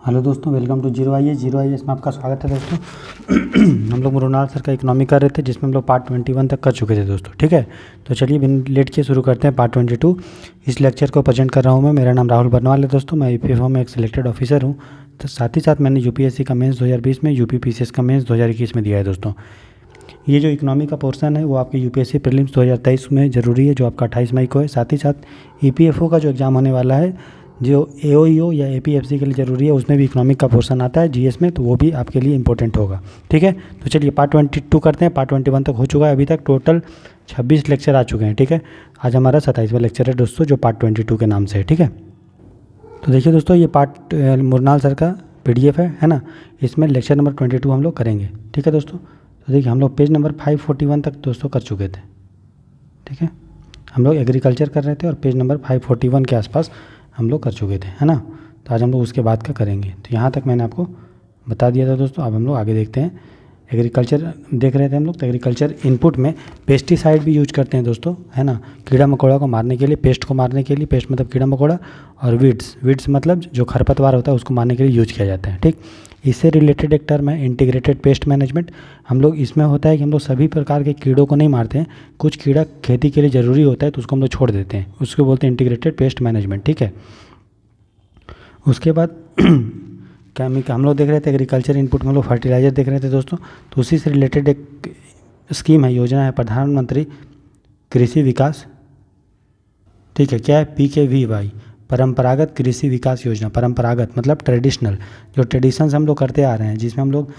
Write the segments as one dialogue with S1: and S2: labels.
S1: Hello दोस्तों, welcome to zero I S में आपका स्वागत है दोस्तों। हम लोग मृणाल सर का इकोनॉमी कर रहे थे, जिसमें हम लोग पार्ट 21 तक कर चुके थे दोस्तों। ठीक है, तो चलिए बिन लेट के शुरू करते हैं पार्ट 22। इस लेक्चर को प्रेजेंट कर रहा हूँ मैं। मेरा नाम राहुल बरनवाल है दोस्तों। मैं ईपीएफओ में एक सिलेक्टेड ऑफिसर हूँ। तो साथ ही साथ मैंने यूपीएससी का मेंस 2020 में, यूपी पीसीएस का मेंस 2021 में दिया है दोस्तों। ये जो इकोनॉमी का पोर्शन है वो आपके यूपीएससी प्रीलिम्स 2023 में ज़रूरी है, जो आपका 28 मई को है। साथ ही साथ ईपीएफओ का जो एग्ज़ाम होने वाला है, जो एओईओ या एपीएफसी के लिए ज़रूरी है, उसमें भी इकोनॉमिक का पोर्शन आता है जीएस में, तो वो भी आपके लिए इंपॉर्टेंट होगा। ठीक है, तो चलिए पार्ट 22 करते हैं। पार्ट 21 तक हो चुका है, अभी तक टोटल 26 लेक्चर आ चुके हैं। ठीक है, आज हमारा 27वां लेक्चर है दोस्तों, जो पार्ट 22 के नाम से है। ठीक है, तो देखिए दोस्तों, ये पार्ट मृणाल सर का पीडीएफ है ना। इसमें लेक्चर नंबर 22 हम लोग करेंगे। ठीक है दोस्तों, तो देखिए हम लोग पेज नंबर 541 तक दोस्तों कर चुके थे। ठीक है, हम लोग एग्रीकल्चर कर रहे थे और पेज नंबर 541 के आसपास हम लोग कर चुके थे, है ना। तो आज हम लोग उसके बाद का करेंगे। तो यहाँ तक मैंने आपको बता दिया था दोस्तों। अब हम लोग आगे देखते हैं। एग्रीकल्चर देख रहे थे हम लोग, तो एग्रीकल्चर इनपुट में पेस्टिसाइड भी यूज करते हैं दोस्तों, है ना। कीड़ा मकोड़ा को मारने के लिए, पेस्ट को मारने के लिए, पेस्ट मतलब कीड़ा मकोड़ा, और वीड्स मतलब जो खरपतवार होता है उसको मारने के लिए यूज किया जाता है। ठीक, इससे रिलेटेड एक टर्म है इंटीग्रेटेड पेस्ट मैनेजमेंट। हम लोग इसमें होता है कि हम लोग सभी प्रकार के कीड़ों को नहीं मारते हैं, कुछ कीड़ा खेती के लिए ज़रूरी होता है तो उसको हम लोग छोड़ देते हैं, उसको बोलते हैं इंटीग्रेटेड पेस्ट मैनेजमेंट। ठीक है, उसके बाद केमिकल हम लोग देख रहे थे। एग्रीकल्चर इनपुट में हम लोग फर्टिलाइजर देख रहे थे दोस्तों। तो उसी से रिलेटेड एक स्कीम है, योजना है, प्रधानमंत्री कृषि विकास। ठीक है, क्या है, PKVY, परंपरागत कृषि विकास योजना। परंपरागत मतलब ट्रेडिशनल, जो ट्रेडिशंस हम लोग करते आ रहे हैं, जिसमें हम लोग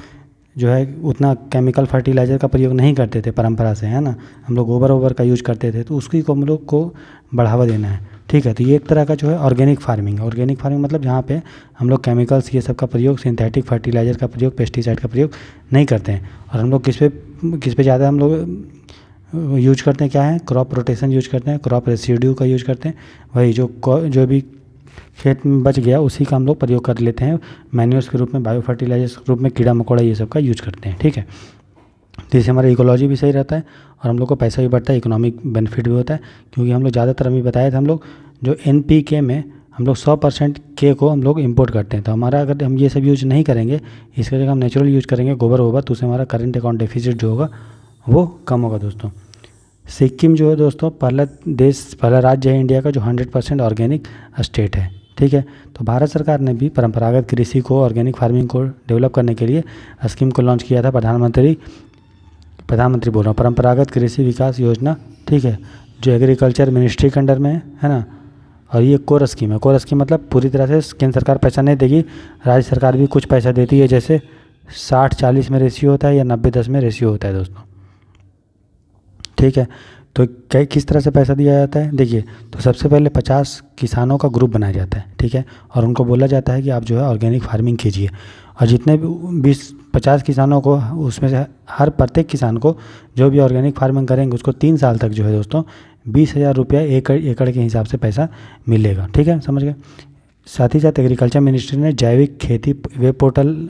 S1: जो है उतना केमिकल फर्टिलाइज़र का प्रयोग नहीं करते थे परंपरा से, है ना। हम लोग गोबर का यूज करते थे, तो उसकी को हम लोग को बढ़ावा देना है। ठीक है, तो ये एक तरह का जो है ऑर्गेनिक फार्मिंग है। ऑर्गेनिक फार्मिंग मतलब जहाँ पे हम लोग केमिकल्स ये सब का प्रयोग, सिंथेटिक फर्टिलाइज़र का प्रयोग, पेस्टिसाइड का प्रयोग नहीं करते हैं। और हम लोग किस पे ज़्यादा हम लोग यूज करते हैं, क्या है, क्रॉप रोटेशन यूज करते हैं, क्रॉप रेसिड्यू का यूज करते हैं। वही जो भी खेत में बच गया उसी का हम लोग प्रयोग कर लेते हैं मैन्यूर्स के रूप में, बायो फर्टिलाइजर्स के रूप में, कीड़ा मकोड़ा ये सब का यूज करते हैं। ठीक है, तो इससे हमारा इकोलॉजी भी सही रहता है और हम लोग को पैसा भी बढ़ता है, इकोनॉमिक बेनिफिट भी होता है। क्योंकि हम लोग ज़्यादातर अभी बताए थे, हम लोग जो NPK में हम लोग 100% के को हम लोग इंपोर्ट करते हैं। तो हमारा अगर हम ये सब यूज नहीं करेंगे, इसका जगह हम नेचुरल यूज करेंगे, गोबर, तो उससे हमारा करंट अकाउंट डेफिसिट जो होगा वो कम होगा दोस्तों। सिक्किम जो है दोस्तों पहला राज्य है इंडिया का जो 100% ऑर्गेनिक स्टेट है। ठीक है, तो भारत सरकार ने भी परंपरागत कृषि को, ऑर्गेनिक फार्मिंग को डेवलप करने के लिए स्कीम को लॉन्च किया था। प्रधानमंत्री बोल रहा हूँ, परंपरागत कृषि विकास योजना। ठीक है, जो एग्रीकल्चर मिनिस्ट्री के अंडर में है ना। और ये कोर स्कीम है। कोर स्कीम मतलब पूरी तरह से केंद्र सरकार पैसा नहीं देगी, राज्य सरकार भी कुछ पैसा देती है। जैसे 60-40 में रेशियो होता है या 90-10 में रेशियो होता है दोस्तों। ठीक है, तो किस तरह से पैसा दिया जाता है, देखिए। तो सबसे पहले 50 किसानों का ग्रुप बनाया जाता है। ठीक है, और उनको बोला जाता है कि आप जो है ऑर्गेनिक फार्मिंग कीजिए। और जितने भी 50 किसानों को, उसमें से हर प्रत्येक किसान को जो भी ऑर्गेनिक फार्मिंग करेंगे उसको 3 साल तक जो है दोस्तों 20,000 रुपया एकड़ के हिसाब से पैसा मिलेगा। ठीक है, समझ गए। साथ ही साथ एग्रीकल्चर मिनिस्ट्री ने जैविक खेती वेब पोर्टल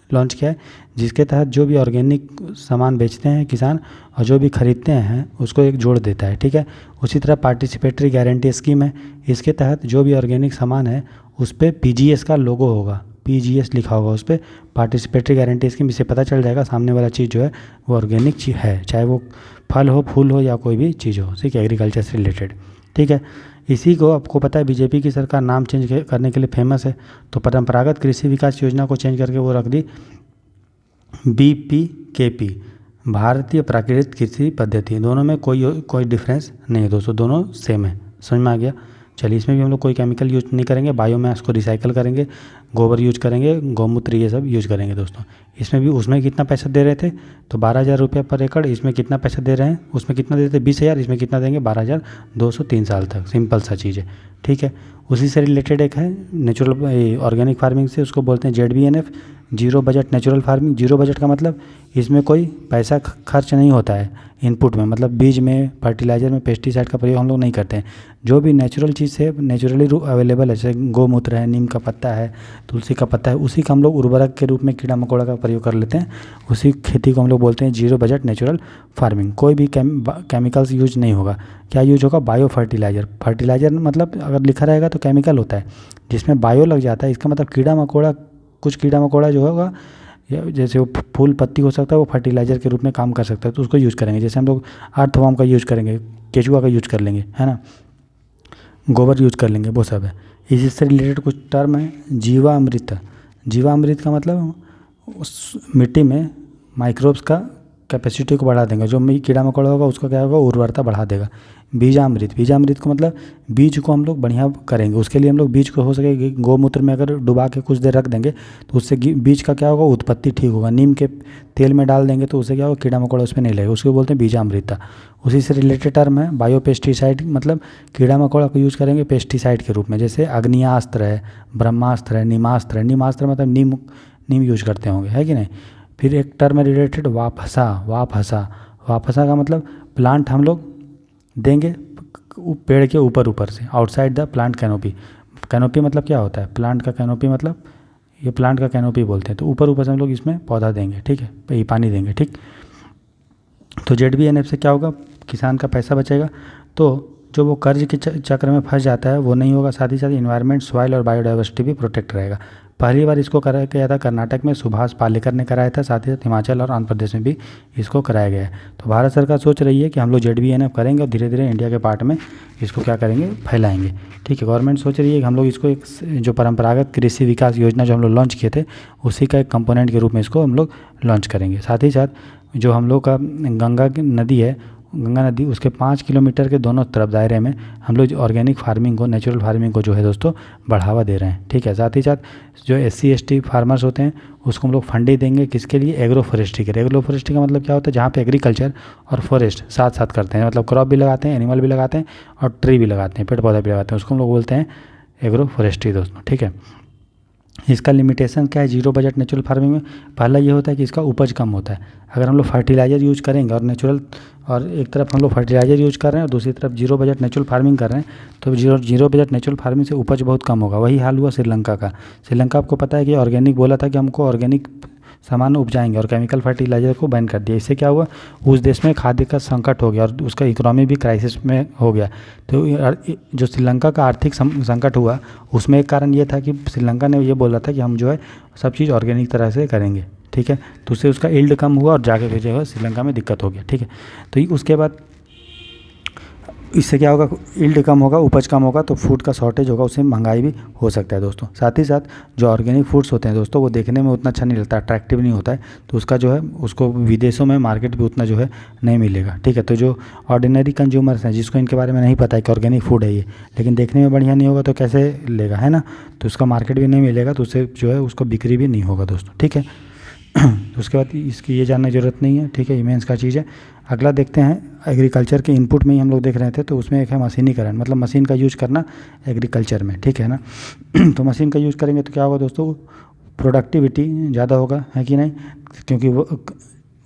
S1: लॉन्च किया है, जिसके तहत जो भी ऑर्गेनिक सामान बेचते हैं किसान और जो भी खरीदते हैं उसको एक जोड़ देता है। ठीक है, उसी तरह पार्टिसिपेटरी गारंटी स्कीम है। इसके तहत जो भी ऑर्गेनिक सामान है उस पर PGS का लोगो होगा, PGS लिखा होगा उस पर, पार्टिसिपेटरी गारंटी स्कीम। इससे पता चल जाएगा सामने वाला चीज़ जो है वो ऑर्गेनिक चीज़ है, चाहे वो फल हो, फूल हो या कोई भी चीज़ हो। ठीक है, एग्रीकल्चर से रिलेटेड। ठीक है, इसी को आपको पता है बीजेपी की सरकार नाम चेंज करने के लिए फेमस है। तो परंपरागत कृषि विकास योजना को चेंज करके वो रख दी BPKP, भारतीय प्राकृतिक कृषि पद्धति। दोनों में कोई डिफरेंस नहीं है दोस्तों, दोनों सेम है। समझ में आ गया। चलिए, इसमें भी हम लोग कोई केमिकल यूज नहीं करेंगे, बायोमास को रिसाइकल करेंगे, गोबर यूज करेंगे, गौमूत्र ये सब यूज करेंगे दोस्तों। इसमें भी उसमें कितना पैसा दे रहे थे, तो 12,000 रुपये पर एकड़। इसमें कितना पैसा दे रहे हैं, उसमें कितना देते थे 20,000, इसमें कितना देंगे 12,200, 3 साल तक। सिंपल सा चीज़ है। ठीक है, उसी से रिलेटेड एक है नेचुरल ऑर्गेनिक फार्मिंग से, उसको बोलते हैं ZBNF, zero budget natural farming. Zero budget का मतलब इसमें कोई पैसा खर्च नहीं होता है इनपुट में, मतलब बीज में, फर्टिलाइज़र में, पेस्टिसाइड का प्रयोग हम लोग नहीं करते हैं। जो भी नेचुरल चीज़ से नेचुरली अवेलेबल है, जैसे गौमूत्र है, नीम का पत्ता है, तुलसी का पत्ता है, उसी का हम लोग उर्वरक के रूप में कीड़ा मकोड़ा का प्रयोग कर लेते हैं। उसी खेती को हम लोग बोलते हैं जीरो बजट नेचुरल फार्मिंग। कोई भी केमिकल्स यूज नहीं होगा। क्या यूज होगा, बायो फर्टिलाइज़र मतलब अगर लिखा रहेगा तो केमिकल होता है, जिसमें बायो लग जाता है। इसका मतलब कीड़ा मकोड़ा कुछ कीड़ा मकोड़ा जो होगा, या जैसे वो फूल पत्ती हो सकता है, वो फर्टिलाइज़र के रूप में काम कर सकता है, तो उसको यूज़ करेंगे। जैसे हम लोग अर्थवर्म का यूज़ करेंगे, केचुआ का यूज़ कर लेंगे, है ना, गोबर यूज़ कर लेंगे, वो सब है। इसी से रिलेटेड कुछ टर्म है जीवामृत। जीवामृत का मतलब उस मिट्टी में माइक्रोब्स का कैपेसिटी को बढ़ा देंगे, जो कीड़ा मकोड़ा होगा उसका क्या होगा, उर्वरता बढ़ा देगा। बीजामृत, बीजामृत को मतलब बीज को हम लोग बढ़िया करेंगे, उसके लिए हम लोग बीज को हो सके गौमूत्र में अगर डुबा के कुछ देर रख देंगे तो उससे बीज का क्या होगा, उत्पत्ति ठीक होगा। नीम के तेल में डाल देंगे तो उससे क्या होगा, कीड़ा मकोड़ा उस पर नहीं लगेगा, उसको बोलते हैं बीजामृता। उसी से रिलेटेड टर्म है बायोपेस्टिसाइड, मतलब कीड़ा मकोड़ा को यूज़ करेंगे पेस्टिसाइड के रूप में। जैसे अग्नियास्त्र है, ब्रह्मास्त्र है, नीमास्त्र है। नीमास्त्र मतलब नीम यूज करते होंगे, है कि नहीं। फिर एक टर्म रिलेटेड वापसा, वापसा, वापसा का मतलब प्लांट हम लोग देंगे पेड़ के ऊपर से, outside the plant canopy. Canopy मतलब क्या होता है, प्लांट का कैनोपी मतलब ये प्लांट का कैनोपी बोलते हैं। तो ऊपर से हम लोग इसमें पौधा देंगे, ठीक है, पानी देंगे, ठीक। तो ZBNF से क्या होगा, किसान का पैसा बचेगा, तो जो वो कर्ज के चक्र में फंस जाता है वो नहीं होगा। साथ ही साथ इन्वायरमेंट, सॉइल और बायोडाइवर्सिटी भी प्रोटेक्ट रहेगा। पहली बार इसको कराया गया था कर्नाटक में, सुभाष पालेकर ने कराया था। साथ ही साथ हिमाचल और आंध्र प्रदेश में भी इसको कराया गया है। तो भारत सरकार सोच रही है कि हम लोग ZBNF करेंगे और धीरे धीरे इंडिया के पार्ट में इसको क्या करेंगे, फैलाएंगे, ठीक है। गवर्नमेंट सोच रही है कि हम लोग इसको एक जो परंपरागत कृषि विकास योजना जो हम लोग लॉन्च किए थे उसी का एक कंपोनेंट के रूप में इसको हम लोग लॉन्च करेंगे। साथ ही साथ जो हम लोग का गंगा की नदी है, गंगा नदी, उसके 5 किलोमीटर के दोनों तरफ दायरे में हम लोग ऑर्गेनिक फार्मिंग को, नेचुरल फार्मिंग को जो है दोस्तों बढ़ावा दे रहे हैं, ठीक है। साथ ही साथ जो SC ST फार्मर्स होते हैं उसको हम लोग फंडिंग देंगे, किसके लिए, एग्रो फॉरेस्ट्री के। एग्रो फॉरेस्ट्री का मतलब क्या होता है, जहाँ पे एग्रीकल्चर और फॉरेस्ट साथ साथ करते हैं, मतलब क्रॉप भी लगाते हैं, एनिमल भी लगाते हैं और ट्री भी लगाते हैं, पेड़ पौधा भी लगाते हैं, उसको हम लोग बोलते हैं एग्रो फॉरेस्ट्री दोस्तों, ठीक है। इसका लिमिटेशन क्या है जीरो बजट नेचुरल फार्मिंग में, पहला ये होता है कि इसका उपज कम होता है। अगर हम लोग फर्टिलाइज़र यूज़ करेंगे और नेचुरल, और एक तरफ हम लोग फर्टिलाइज़र यूज़ कर रहे हैं और दूसरी तरफ जीरो बजट नेचुरल फार्मिंग कर रहे हैं, तो जीरो बजट नेचुरल फार्मिंग से उपज बहुत कम होगा। वही हाल हुआ श्रीलंका का। श्रीलंका आपको पता है कि ऑर्गेनिक बोला था कि हमको ऑर्गेनिक सामान उपजाएंगे और केमिकल फर्टिलाइज़र को बैन कर दिया। इससे क्या हुआ, उस देश में खाद्य का संकट हो गया और उसका इकोनॉमी भी क्राइसिस में हो गया। तो जो श्रीलंका का आर्थिक संकट हुआ उसमें एक कारण ये था कि श्रीलंका ने ये बोला था कि हम जो है सब चीज़ ऑर्गेनिक तरह से करेंगे, ठीक है। तो उससे उसका यील्ड कम हुआ और जाके फिर जो है श्रीलंका में दिक्कत हो गया, ठीक है। तो उसके बाद इससे क्या होगा, यील्ड कम होगा, उपज कम होगा, तो फूड का शॉर्टेज होगा, उससे महंगाई भी हो सकता है दोस्तों। साथ ही साथ जो ऑर्गेनिक फूड्स होते हैं दोस्तों वो देखने में उतना अच्छा नहीं लगता, अट्रैक्टिव नहीं होता है, तो उसका जो है उसको विदेशों में मार्केट भी उतना जो है नहीं मिलेगा, ठीक है। तो जो ऑर्डिनरी कंज्यूमर्स हैं जिसको इनके बारे में नहीं पता है कि ऑर्गेनिक फूड है ये, लेकिन देखने में बढ़िया नहीं होगा तो कैसे लेगा, है ना। तो उसका मार्केट भी नहीं मिलेगा, तो उससे जो है उसको बिक्री भी नहीं होगा दोस्तों, ठीक है। उसके बाद इसकी ये जानने की ज़रूरत नहीं है, ठीक है, इमेंस का चीज़ है। अगला देखते हैं, एग्रीकल्चर के इनपुट में ही हम लोग देख रहे थे, तो उसमें एक है मशीनीकरण, मतलब मशीन का यूज़ करना एग्रीकल्चर में, ठीक है ना। तो मशीन का यूज़ करेंगे तो क्या होगा दोस्तों, प्रोडक्टिविटी ज़्यादा होगा, है कि नहीं, क्योंकि वो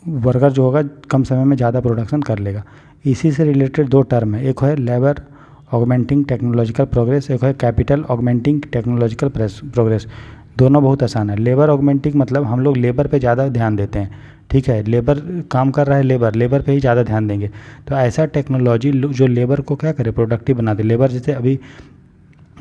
S1: वर्कर जो होगा कम समय में ज़्यादा प्रोडक्शन कर लेगा। इसी से रिलेटेड दो टर्म है, एक है लेबर ऑगमेंटिंग टेक्नोलॉजिकल प्रोग्रेस, एक है कैपिटल ऑगमेंटिंग टेक्नोलॉजिकल प्रोग्रेस। दोनों बहुत आसान है। लेबर ऑगमेंटिंग मतलब हम लोग लेबर पे ज़्यादा ध्यान देते हैं, ठीक है, लेबर काम कर रहा है, लेबर पे ही ज़्यादा ध्यान देंगे। तो ऐसा टेक्नोलॉजी जो लेबर को क्या करे, प्रोडक्टिव बना दे। लेबर जैसे अभी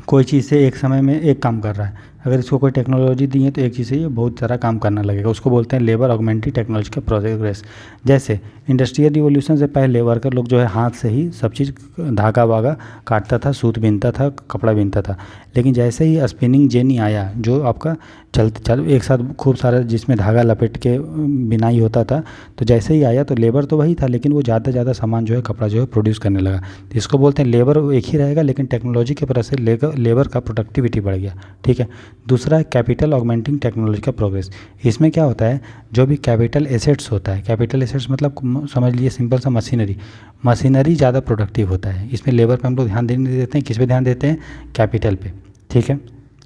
S1: कोई चीज़ से एक समय में एक काम कर रहा है, अगर इसको कोई टेक्नोलॉजी दी है तो एक चीज़ से ये बहुत सारा काम करना लगेगा, उसको बोलते हैं लेबर ऑगमेंटिंग टेक्नोलॉजी का प्रोग्रेस। जैसे इंडस्ट्रियल रिवोल्यूशन से पहले वर्कर लोग जो है हाथ से ही सब चीज़ धागा वागा काटता था, सूत बीनता था, कपड़ा बीनता था। लेकिन जैसे ही स्पिनिंग जेनी आया जो आपका चल एक साथ खूब सारा जिसमें धागा लपेट के बिनाई होता था, तो जैसे ही आया तो लेबर तो वही था लेकिन वो ज़्यादा सामान जो है कपड़ा जो है प्रोड्यूस करने लगा। तो इसको बोलते हैं लेबर एक ही रहेगा लेकिन टेक्नोलॉजी के वजह से लेबर का प्रोडक्टिविटी बढ़ गया, ठीक है। दूसरा है कैपिटल ऑगमेंटिंग टेक्नोलॉजी का प्रोग्रेस। इसमें क्या होता है, जो भी कैपिटल एसेट्स होता है, कैपिटल एसेट्स मतलब समझ लीजिए सिंपल सा मशीनरी ज़्यादा प्रोडक्टिव होता है। इसमें लेबर पे हम लोग ध्यान नहीं देते हैं, किस पे ध्यान देते हैं, कैपिटल पे, ठीक है,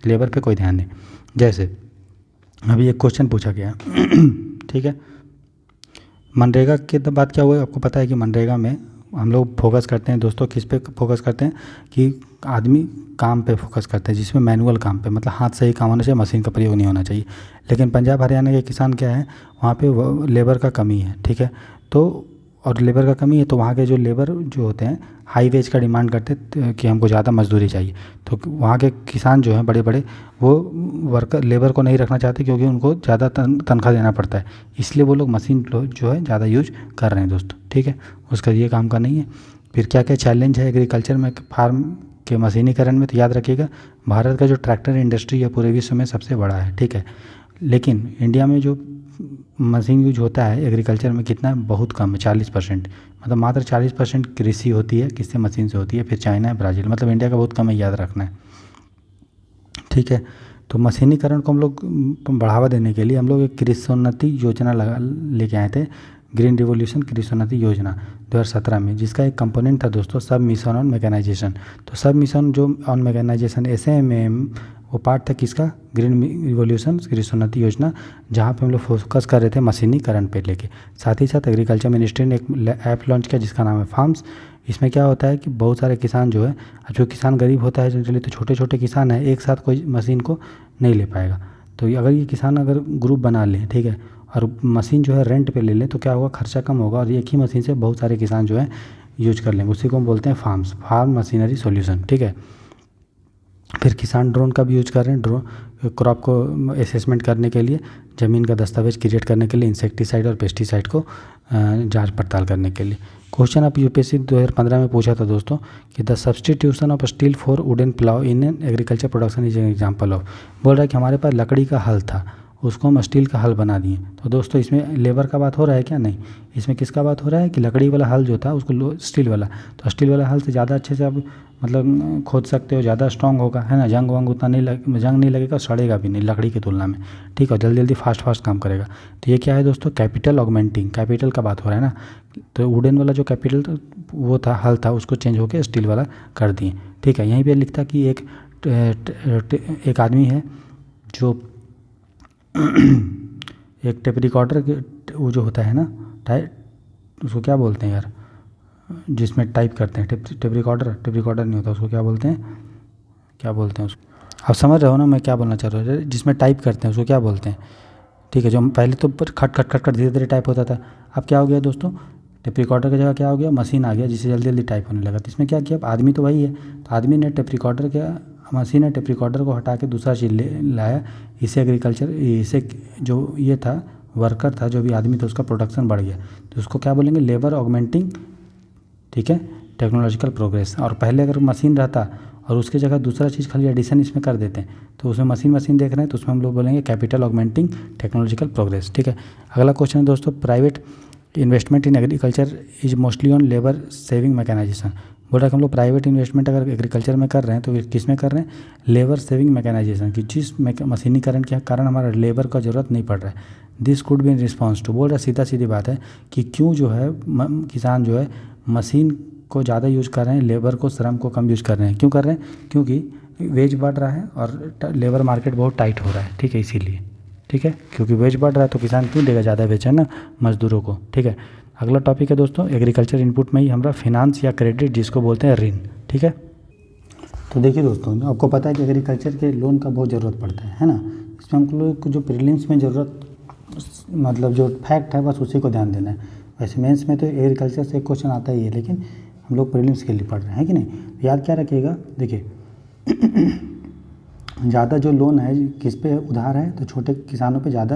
S1: लेबर पे कोई ध्यान नहीं। जैसे अभी एक क्वेश्चन पूछा गया ठीक है, मनरेगा के बाद क्या हुआ, आपको पता है कि मनरेगा में हम लोग फोकस करते हैं दोस्तों, किस पे फोकस करते हैं कि आदमी काम पे फोकस करते हैं, जिसमें मैनुअल काम पे, मतलब हाथ से ही काम होना चाहिए, मशीन का प्रयोग नहीं होना चाहिए। लेकिन पंजाब हरियाणा के किसान क्या है, वहाँ पे लेबर का कमी है, ठीक है। तो और लेबर का कमी है तो वहाँ के जो लेबर जो होते हैं हाई वेज का डिमांड करते कि हमको ज़्यादा मजदूरी चाहिए। तो वहाँ के किसान जो हैं बड़े बड़े वो वर्कर लेबर को नहीं रखना चाहते क्योंकि उनको ज़्यादा तनख्वाह देना पड़ता है, इसलिए वो लोग मशीन जो है ज़्यादा यूज कर रहे हैं दोस्तों। ठीक है, उसका ये काम का नहीं है। फिर क्या क्या चैलेंज है एग्रीकल्चर में फार्म के मशीनीकरण में, तो याद रखिएगा भारत का जो ट्रैक्टर इंडस्ट्री है पूरे विश्व में सबसे बड़ा है। ठीक है, लेकिन इंडिया में जो मशीन यूज होता है एग्रीकल्चर में कितना है, बहुत कम है, 40%। मतलब मात्र 40% कृषि होती है किससे, मशीन से होती है। फिर चाइना है, ब्राज़ील, मतलब इंडिया का बहुत कम है, याद रखना है। ठीक है, तो मशीनीकरण को हम लोग बढ़ावा देने के लिए हम लोग एक कृषि योजना लेके आए थे, ग्रीन रिवोल्यूशन कृषि योजना 2017 में, जिसका एक कंपोनेंट था दोस्तों सब मिशन ऑन मैकेनाइजेशन। तो सब मिशन जो ऑन मैकेनाइजेशन SMM वो पार्ट था किसका, ग्रीन रिवोल्यूशन कृषि योजना, जहाँ पे हम लोग फोकस कर रहे थे मशीनीकरण पे लेके। साथ ही साथ एग्रीकल्चर मिनिस्ट्री ने एक ऐप लॉन्च किया जिसका नाम है फार्म्स। इसमें क्या होता है कि बहुत सारे किसान जो है, जो किसान गरीब होता है जनरली, तो छोटे छोटे किसान है, एक साथ कोई मशीन को नहीं ले पाएगा। तो अगर ये किसान अगर ग्रुप बना ले, ठीक है, और मशीन जो है रेंट पे ले लें तो क्या होगा, खर्चा कम होगा और एक ही मशीन से बहुत सारे किसान जो है यूज कर लेंगे। उसी को हम बोलते हैं फार्म्स, फार्म मशीनरी सॉल्यूशन। ठीक है, फिर किसान ड्रोन का भी यूज कर रहे हैं, ड्रोन क्रॉप को असेसमेंट करने के लिए, ज़मीन का दस्तावेज क्रिएट करने के लिए, इंसेक्टिसाइड और पेस्टिसाइड को जांच पड़ताल करने के लिए। क्वेश्चन आप UPSC 2015 में पूछा था दोस्तों कि the substitution of steel for wooden plough in an agriculture production is an example of. बोल रहा है कि हमारे पास लकड़ी का हल था, उसको हम स्टील का हल बना दिए। तो दोस्तों इसमें लेबर का बात हो रहा है क्या, नहीं, इसमें किसका बात हो रहा है कि लकड़ी वाला हल जो था उसको स्टील वाला, तो स्टील वाला हल से ज़्यादा अच्छे से आप मतलब खोद सकते हो, ज़्यादा स्ट्रॉन्ग होगा, है ना, जंग वंग उतना नहीं जंग नहीं लगेगा, सड़ेगा भी नहीं लकड़ी की तुलना में। ठीक है, जल्दी जल्दी फास्ट काम करेगा। तो ये क्या है दोस्तों, कैपिटल ऑगमेंटिंग, कैपिटल का बात हो रहा है ना। तो वुडन वाला जो कैपिटल वो था, हल था, उसको चेंज होकर स्टील वाला कर दिए। ठीक है, यहीं पे लिखता कि एक आदमी है जो एक टेप रिकॉर्डर वो जो होता है ना, उसको क्या बोलते हैं यार, जिसमें टाइप करते हैं, टेप रिकॉर्डर नहीं होता, उसको क्या बोलते हैं उसको, आप समझ रहे हो ना मैं क्या बोलना चाह रहा हूँ, जिसमें टाइप करते हैं उसको क्या बोलते हैं। ठीक है, जो पहले तो खट खट खट खट धीरे धीरे टाइप होता था, अब क्या हो गया दोस्तों, टेप रिकॉर्डर की जगह क्या हो गया, मशीन आ गया जिससे जल्दी जल्दी टाइप होने लगा। तो इसमें क्या किया, आदमी तो वही है, तो आदमी ने मशीन ने टेप रिकॉर्डर को हटा के दूसरा चीज़ लाया। इससे जो ये था वर्कर था, जो भी आदमी था, उसका प्रोडक्शन बढ़ गया। तो उसको क्या बोलेंगे, लेबर ऑगमेंटिंग, ठीक है, टेक्नोलॉजिकल प्रोग्रेस। और पहले अगर मशीन रहता और उसकी जगह दूसरा चीज़ खाली एडिशन इसमें कर देते हैं तो उसमें मशीन देख रहे हैं, तो उसमें हम लोग बोलेंगे कैपिटल ऑगमेंटिंग टेक्नोलॉजिकल प्रोग्रेस। ठीक है, अगला क्वेश्चन है दोस्तों, private investment in agriculture is mostly on labour saving mechanisation. बोल रहा है कि हम लोग प्राइवेट इन्वेस्टमेंट अगर एग्रीकल्चर में कर रहे हैं तो किस में कर रहे हैं, लेबर सेविंग मैकेनाइजेशन की, जिस मशीनीकरण के कारण हमारा लेबर का ज़रूरत नहीं पड़ रहा है। This could be in response to, बोल रहा है सीधी बात है कि क्यों जो है किसान जो है मशीन को ज़्यादा यूज़ कर रहे हैं, लेबर को, श्रम को कम यूज़ कर रहे हैं। क्यों कर रहे हैं, क्योंकि वेज बढ़ रहा है और लेबर मार्केट बहुत टाइट हो रहा है। ठीक है, इसीलिए, ठीक है, क्योंकि वेज बढ़ रहा है तो किसान क्यों देगा ज़्यादा वेज, है ना, मजदूरों को। ठीक है, अगला टॉपिक है दोस्तों, एग्रीकल्चर इनपुट में ही हमारा फिनांस या क्रेडिट, जिसको बोलते हैं ऋण। ठीक है, तो देखिए दोस्तों, आपको पता है कि एग्रीकल्चर के लोन का बहुत ज़रूरत पड़ता है ना। इसमें हम लोग को जो प्रीलिम्स में ज़रूरत, मतलब जो फैक्ट है बस उसी को ध्यान देना है। वैसे मेंस में तो एग्रीकल्चर से एक क्वेश्चन आता ही है, लेकिन हम लोग प्रीलिम्स के लिए पढ़ रहे हैं कि नहीं। याद क्या रखिएगा, देखिए ज़्यादा जो लोन है किस पे उधार है, तो छोटे किसानों पे ज़्यादा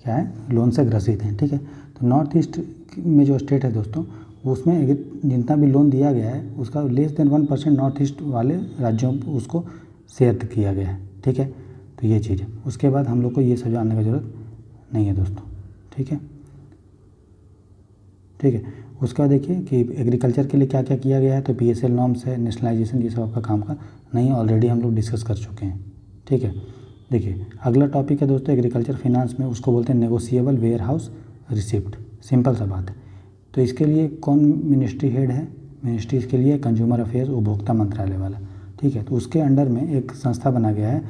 S1: क्या है, लोन से ग्रसित हैं। ठीक है, तो नॉर्थ ईस्ट में जो स्टेट है दोस्तों, उसमें जितना भी लोन दिया गया है उसका लेस देन 1% नॉर्थ ईस्ट वाले राज्यों उसको शेयर किया गया है। ठीक है, तो ये चीज़ है। उसके बाद हम लोग को ये सब जानने की ज़रूरत नहीं है दोस्तों। ठीक है, ठीक है, उसके बाद देखिए कि एग्रीकल्चर के लिए क्या क्या किया गया है। तो PSL नॉर्म्स है, नेशनलाइजेशन, ये सब आपका काम का नहीं, ऑलरेडी हम लोग डिस्कस कर चुके हैं। ठीक है, देखिए अगला टॉपिक है दोस्तों एग्रीकल्चर फिनांस में, उसको बोलते हैं negotiable warehouse receipt. Simple सा बात है। तो इसके लिए कौन मिनिस्ट्री हेड है, मिनिस्ट्री इसके लिए कंज्यूमर अफेयर्स, उपभोक्ता मंत्रालय वाला। ठीक है, तो उसके अंडर में एक संस्था बना गया है,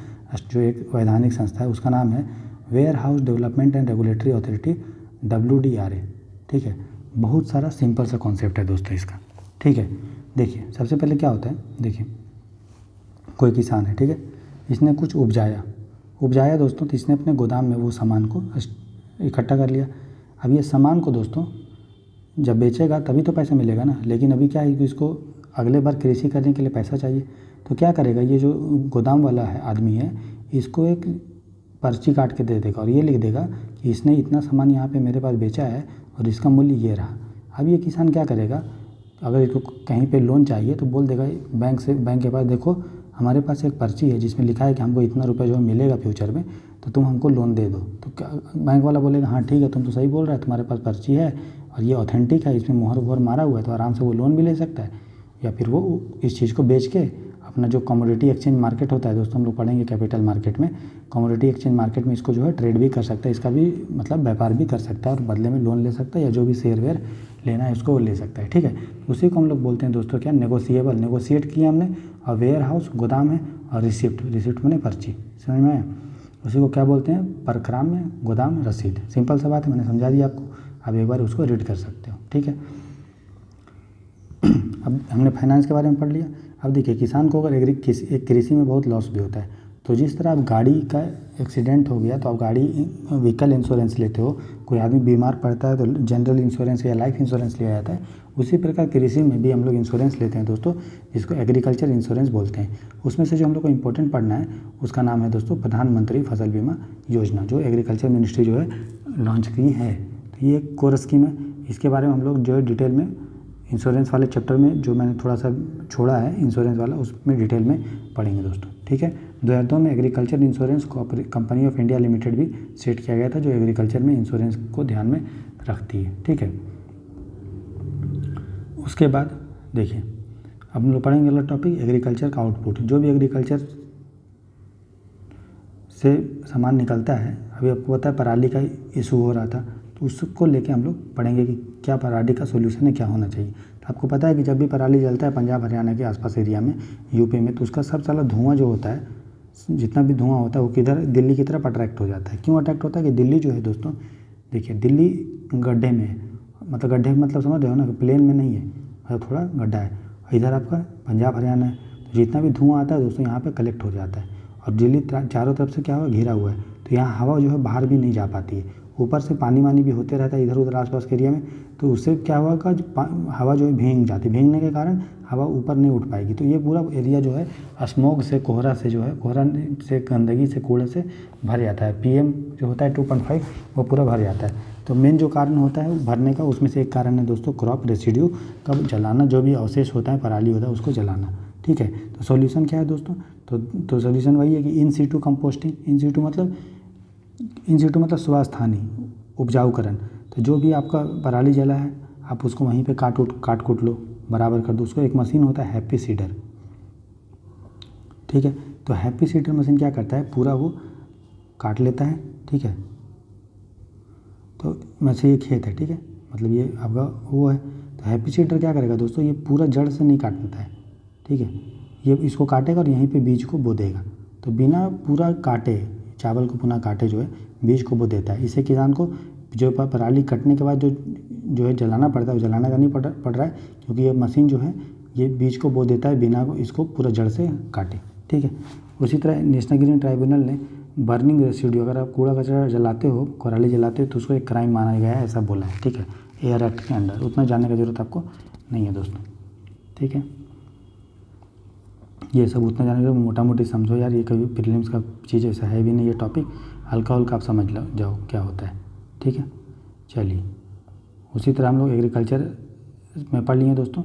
S1: जो एक वैधानिक संस्था है, उसका नाम है warehouse development and regulatory authority, WDRA। ठीक है, बहुत सारा सिंपल सा कॉन्सेप्ट है दोस्तों इसका। ठीक है, देखिए सबसे पहले क्या होता है, देखिए कोई किसान है, ठीक है, इसने कुछ उपजाया दोस्तों, तो इसने अपने गोदाम में वो सामान को इकट्ठा कर लिया। अब ये सामान को दोस्तों जब बेचेगा तभी तो पैसा मिलेगा ना। लेकिन अभी क्या है कि इसको अगले बार कृषि करने के लिए पैसा चाहिए, तो क्या करेगा, ये जो गोदाम वाला है आदमी है, इसको एक पर्ची काट के दे देगा और ये लिख देगा कि इसने इतना सामान यहाँ पे मेरे पास बेचा है और इसका मूल्य ये रहा। अब ये किसान क्या करेगा, अगर इसको कहीं पे लोन चाहिए तो बोल देगा बैंक से, बैंक के पास देखो हमारे पास एक पर्ची है जिसमें लिखा है कि हमको इतना रुपये जो मिलेगा फ्यूचर में, तो तुम हमको लोन दे दो। तो क्या बैंक वाला बोलेगा, हाँ ठीक है, तुम तो सही बोल रहा है, तुम्हारे पास पर्ची है और ये ऑथेंटिक है, इसमें मोहर वोहर मारा हुआ है, तो आराम से वो लोन भी ले सकता है। या फिर वो इस चीज़ को बेच के अपना जो कमोडिटी एक्सचेंज मार्केट होता है दोस्तों, हम लोग पढ़ेंगे कैपिटल मार्केट में, कमोडिटी एक्सचेंज मार्केट में इसको जो है ट्रेड भी कर सकता है, इसका भी मतलब व्यापार भी कर सकता है और बदले में लोन ले सकता है, या जो भी शेयर वेयर लेना है उसको वो ले सकता है। ठीक है, उसी को हम लोग बोलते हैं दोस्तों क्या, नेगोशिएबल। नेगोशिएट किया हमने। और वेयर हाउस गोदाम है, और रिसिप्ट, रिसिप्ट मैंने पर्ची, समझ में आया। उसी को क्या बोलते हैं, परक्राम में गोदाम रसीद। सिंपल सा बात है, मैंने समझा दिया आपको, आप एक बार उसको रीड कर सकते हो। ठीक है, अब हमने फाइनेंस के बारे में पढ़ लिया। अब देखिए किसान को अगर एक कृषि में बहुत लॉस भी होता है, तो जिस तरह आप गाड़ी का एक्सीडेंट हो गया तो आप गाड़ी व्हीकल इंश्योरेंस लेते हो, कोई आदमी बीमार पड़ता है तो जनरल इंश्योरेंस या लाइफ इंश्योरेंस लिया जाता है, उसी प्रकार कृषि में भी हम लोग इंश्योरेंस लेते हैं दोस्तों, जिसको एग्रीकल्चर इंश्योरेंस बोलते हैं। उसमें से जो हम लोग को इम्पोर्टेंट पढ़ना है उसका नाम है दोस्तों प्रधानमंत्री फसल बीमा योजना, जो एग्रीकल्चर मिनिस्ट्री जो है लॉन्च की है। तो ये एक कोर स्कीम है, इसके बारे में हम लोग जो है डिटेल में इंश्योरेंस वाले चैप्टर में, जो मैंने थोड़ा सा छोड़ा है इंश्योरेंस वाला, उसमें डिटेल में पढ़ेंगे दोस्तों। ठीक है, 2002 में agriculture insurance company of India limited भी सेट किया गया था, जो एग्रीकल्चर में इंश्योरेंस को ध्यान में रखती है। ठीक है, उसके बाद देखिए अब हम लोग पढ़ेंगे अगला टॉपिक, एग्रीकल्चर का आउटपुट। जो भी एग्रीकल्चर से सामान निकलता है, अभी आपको पता है पराली का इशू हो रहा था, तो उसको लेके हम लोग पढ़ेंगे कि क्या पराली का सोल्यूशन है, क्या होना चाहिए। तो आपको पता है कि जब भी पराली जलता है पंजाब हरियाणा के आसपास एरिया में, यूपी में, तो उसका सब सारा धुआं जो होता है, जितना भी धुआं होता है वो किधर, दिल्ली की तरफ अट्रैक्ट हो जाता है। क्यों अट्रैक्ट होता है कि दिल्ली जो है दोस्तों, देखिए दिल्ली गड्ढे में है, मतलब गड्ढे मतलब समझ रहे हो ना, प्लेन में नहीं है, मतलब थोड़ा गड्ढा है। इधर आपका पंजाब हरियाणा है, तो जितना भी धुआं आता है दोस्तों यहाँ पे कलेक्ट हो जाता है, और दिल्ली चारों तरफ से क्या हुआ, घिरा हुआ है, तो यहाँ हवा जो है बाहर भी नहीं जा पाती है। ऊपर से पानी वानी भी होते रहता है इधर उधर आसपास के एरिया में, तो उससे क्या हुआ कि हवा जो है भीग जाती है, भीगने के कारण हवा ऊपर नहीं उठ पाएगी। तो ये पूरा एरिया जो है स्मोक से, कोहरा से जो है, कोहरा से, गंदगी से, कूड़े से भर जाता है। PM जो होता है 2.5 वो पूरा भर जाता है। तो मेन जो कारण होता है भरने का, उसमें से एक कारण है दोस्तों क्रॉप रेसिड्यू का जलाना, जो भी अवशेष होता है पराली होता है उसको जलाना। ठीक है, तो सॉल्यूशन क्या है दोस्तों, तो सॉल्यूशन वही है कि in situ composting. In situ मतलब स्वास्थानी उपजाऊकरण। तो जो भी आपका पराली जला है आप उसको वहीं पे काट कूट लो, बराबर कर दो उसको। एक मशीन होता है हैप्पी सीडर, ठीक है, तो हैप्पी सीडर मशीन क्या करता है, पूरा वो काट लेता है। ठीक है, तो वैसे ये खेत है, ठीक है, मतलब ये आपका वो है, तो हैप्पी सीडर क्या करेगा दोस्तों, ये पूरा जड़ से नहीं काटता है। ठीक है, ये इसको काटेगा और यहीं पे बीज को बो देगा। तो बिना पूरा काटे, चावल को पुनः काटे जो है बीज को बो देता है। इससे किसान को जो पराली कटने के बाद जो है जलाना पड़ता है, वो जलाना का नहीं पड़ रहा है, क्योंकि ये मशीन जो है ये बीज को बो देता है बिना इसको पूरा जड़ से काटे। ठीक है, उसी तरह नेशनल ग्रीन ट्राइब्यूनल ने बर्निंग रेसिड्यू, अगर आप कूड़ा कचरा जलाते हो, पराली जलाते हो, तो उसको एक क्राइम माना गया है, ऐसा बोला है। ठीक है, एयर एक्ट के अंडर, उतना जानने की ज़रूरत आपको नहीं है दोस्तों। ठीक है, ये सब उतना जाने के मोटा मोटी समझो यार, ये कभी प्रीलिम्स का चीज़ ऐसा है भी नहीं, ये टॉपिक हल्का हल्का आप समझ लो जाओ क्या होता है। ठीक है, चलिए उसी तरह हम लोग एग्रीकल्चर में पढ़ लिए दोस्तों।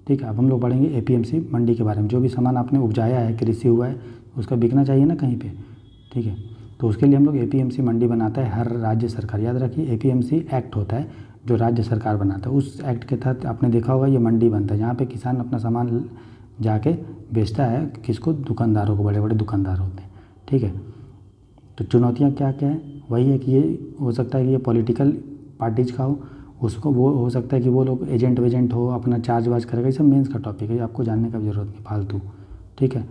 S1: ठीक है, अब हम लोग पढ़ेंगे APMC मंडी के बारे में। जो भी सामान आपने उपजाया है, कृषि हुआ है, उसका बिकना चाहिए ना कहीं पे। ठीक है, तो उसके लिए हम लोग APMC मंडी बनाता है हर राज्य सरकार। याद रखिए APMC एक्ट होता है जो राज्य सरकार बनाता है, उस एक्ट के तहत आपने देखा होगा ये मंडी बनता है, जहाँ पे किसान अपना सामान जाके बेचता है किसको, दुकानदारों को, बड़े बड़े दुकानदार होते हैं। ठीक है, तो चुनौतियाँ क्या क्या है, वही है कि ये हो सकता है कि ये पॉलिटिकल पार्टीज का हो, उसको वो हो सकता है कि वो लोग एजेंट वेजेंट हो, अपना चार्ज वार्ज करेगा। ये सब मेंस का टॉपिक है, आपको जानने का ज़रूरत नहीं फालतू। ठीक है,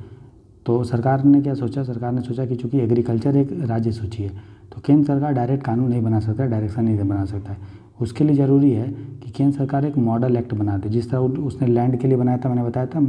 S1: तो सरकार ने क्या सोचा, सरकार ने सोचा कि चूँकि एग्रीकल्चर एक राज्य सूची है, तो केंद्र सरकार डायरेक्ट कानून नहीं बना सकता, डायरेक्शन नहीं बना सकता है। उसके लिए ज़रूरी है कि केंद्र सरकार एक मॉडल एक्ट बना दे, जिस तरह उसने लैंड के लिए बनाया था, मैंने बताया था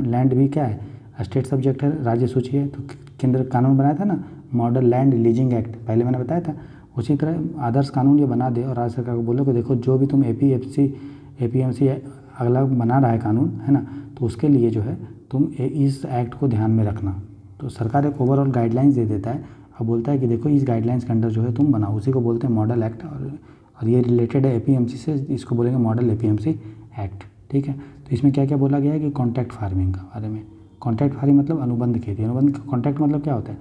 S1: लैंड भी क्या है, स्टेट सब्जेक्ट है, राज्य सूची है, तो केंद्र कानून बनाया था ना, मॉडल लैंड लीजिंग एक्ट, पहले मैंने बताया था। उसी तरह आदर्श कानून ये बना दे और राज्य सरकार को बोलो कि देखो जो भी तुम APMC अगला बना रहा है कानून, है ना, तो उसके लिए जो है तुम इस एक्ट को ध्यान में रखना। तो सरकार एक ओवरऑल गाइडलाइंस दे देता है और बोलता है कि देखो इस गाइडलाइंस के अंडर जो है तुम बनाओ, उसी को बोलते हैं मॉडल एक्ट। और ये रिलेटेड है APMC से, इसको बोलेंगे मॉडल APMC एक्ट, ठीक है। तो इसमें क्या क्या बोला गया है कि कॉन्ट्रैक्ट फार्मिंग के बारे में। कॉन्ट्रैक्ट फार्मिंग मतलब अनुबंध खेती। अनुबंध कॉन्ट्रैक्ट मतलब क्या होता है,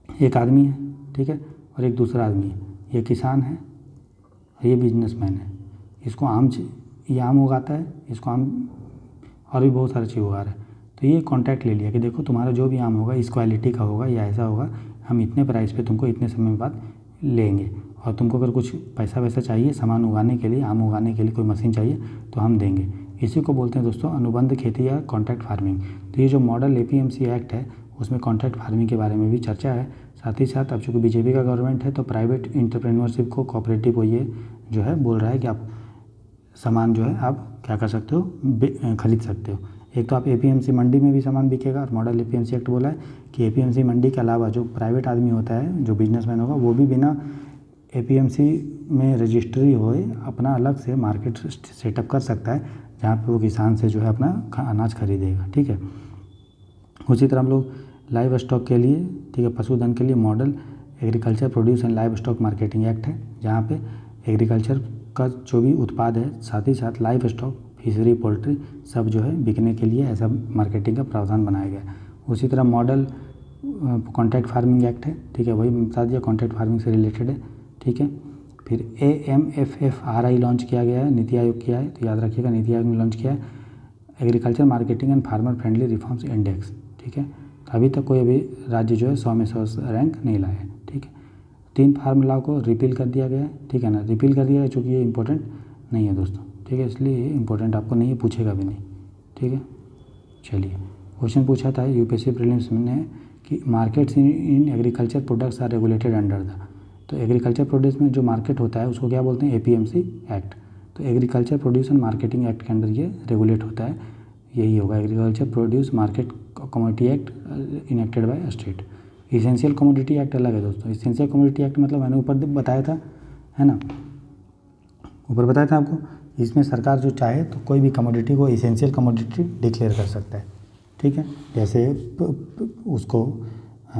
S1: एक आदमी है, ठीक है, और एक दूसरा आदमी है, ये किसान है और ये बिजनेसमैन है, इसको ये आम उगाता है, इसको आम और भी बहुत सारी चीज़ उगा रहा है। तो ये कॉन्ट्रैक्ट ले लिया कि देखो तुम्हारा जो भी आम होगा इस क्वालिटी का होगा या ऐसा होगा, हम इतने प्राइस पे तुमको इतने समय बाद लेंगे, और तुमको अगर कुछ पैसा वैसा चाहिए सामान उगाने के लिए, आम उगाने के लिए कोई मशीन चाहिए तो हम देंगे। इसी को बोलते हैं दोस्तों अनुबंध खेती या कॉन्ट्रैक्ट फार्मिंग। तो ये जो मॉडल APMC एक्ट है उसमें कॉन्ट्रैक्ट फार्मिंग के बारे में भी चर्चा है। साथ ही साथ अब चूँकि BJP का गवर्नमेंट है तो प्राइवेट इंटरप्रेन्योरशिप को, कोऑपरेटिव को ये जो है बोल रहा है कि आप सामान जो है आप क्या कर सकते हो, खरीद सकते हो। एक तो आप APMC मंडी में भी सामान बिकेगा, और मॉडल APMC एक्ट बोला है कि APMC मंडी के अलावा जो प्राइवेट आदमी होता है, जो बिजनेसमैन होगा, वो भी बिना APMC में रजिस्ट्री होए अपना अलग से मार्केट सेटअप कर सकता है, जहाँ पे वो किसान से जो है अपना अनाज खरीदेगा, ठीक है। उसी तरह हम लोग लाइव स्टॉक के लिए, ठीक है, पशुधन के लिए model agriculture produce and live stock marketing act है, जहाँ पे एग्रीकल्चर का जो भी उत्पाद है, साथ ही साथ लाइव स्टॉक, फिशरी, पोल्ट्री सब जो है बिकने के लिए ऐसा मार्केटिंग का प्रावधान बनाया गया है। उसी तरह मॉडल कॉन्ट्रैक्ट फार्मिंग एक्ट है, ठीक है, वही बता दिया कॉन्ट्रैक्ट फार्मिंग से रिलेटेड है, ठीक है। फिर AMFFRI लॉन्च किया गया है, नीति आयोग किया है, तो याद रखिएगा नीति आयोग ने लॉन्च किया है agriculture marketing and farmer friendly reforms index, ठीक है। अभी तक कोई अभी राज्य जो है 100 में 100 रैंक नहीं लाया है, ठीक है। 3 फार्म लॉ को रिपील कर दिया गया है, ठीक है ना, रिपील कर दिया है चूँकि ये इंपॉर्टेंट नहीं है दोस्तों, ठीक है, इसलिए ये इंपॉर्टेंट आपको नहीं है, पूछेगा भी नहीं, ठीक है। चलिए, क्वेश्चन पूछा था UPSC प्रीलिम्स में कि markets in agriculture products are regulated under the, तो एग्रीकल्चर प्रोड्यूस में जो मार्केट होता है उसको क्या बोलते हैं, APMC एक्ट। तो agriculture produce and marketing act के अंडर ये रेगुलेट होता है, यही होगा agriculture produce market commodity act enacted by state. Essential commodity act अलग है दोस्तों। इसेंशियल कमोडिटी एक्ट मतलब मैंने ऊपर बताया था, है ना, ऊपर बताया था आपको, इसमें सरकार जो चाहे तो कोई भी कमोडिटी को इसेंशियल कमोडिटी डिक्लेयर कर सकता है, ठीक है। जैसे उसको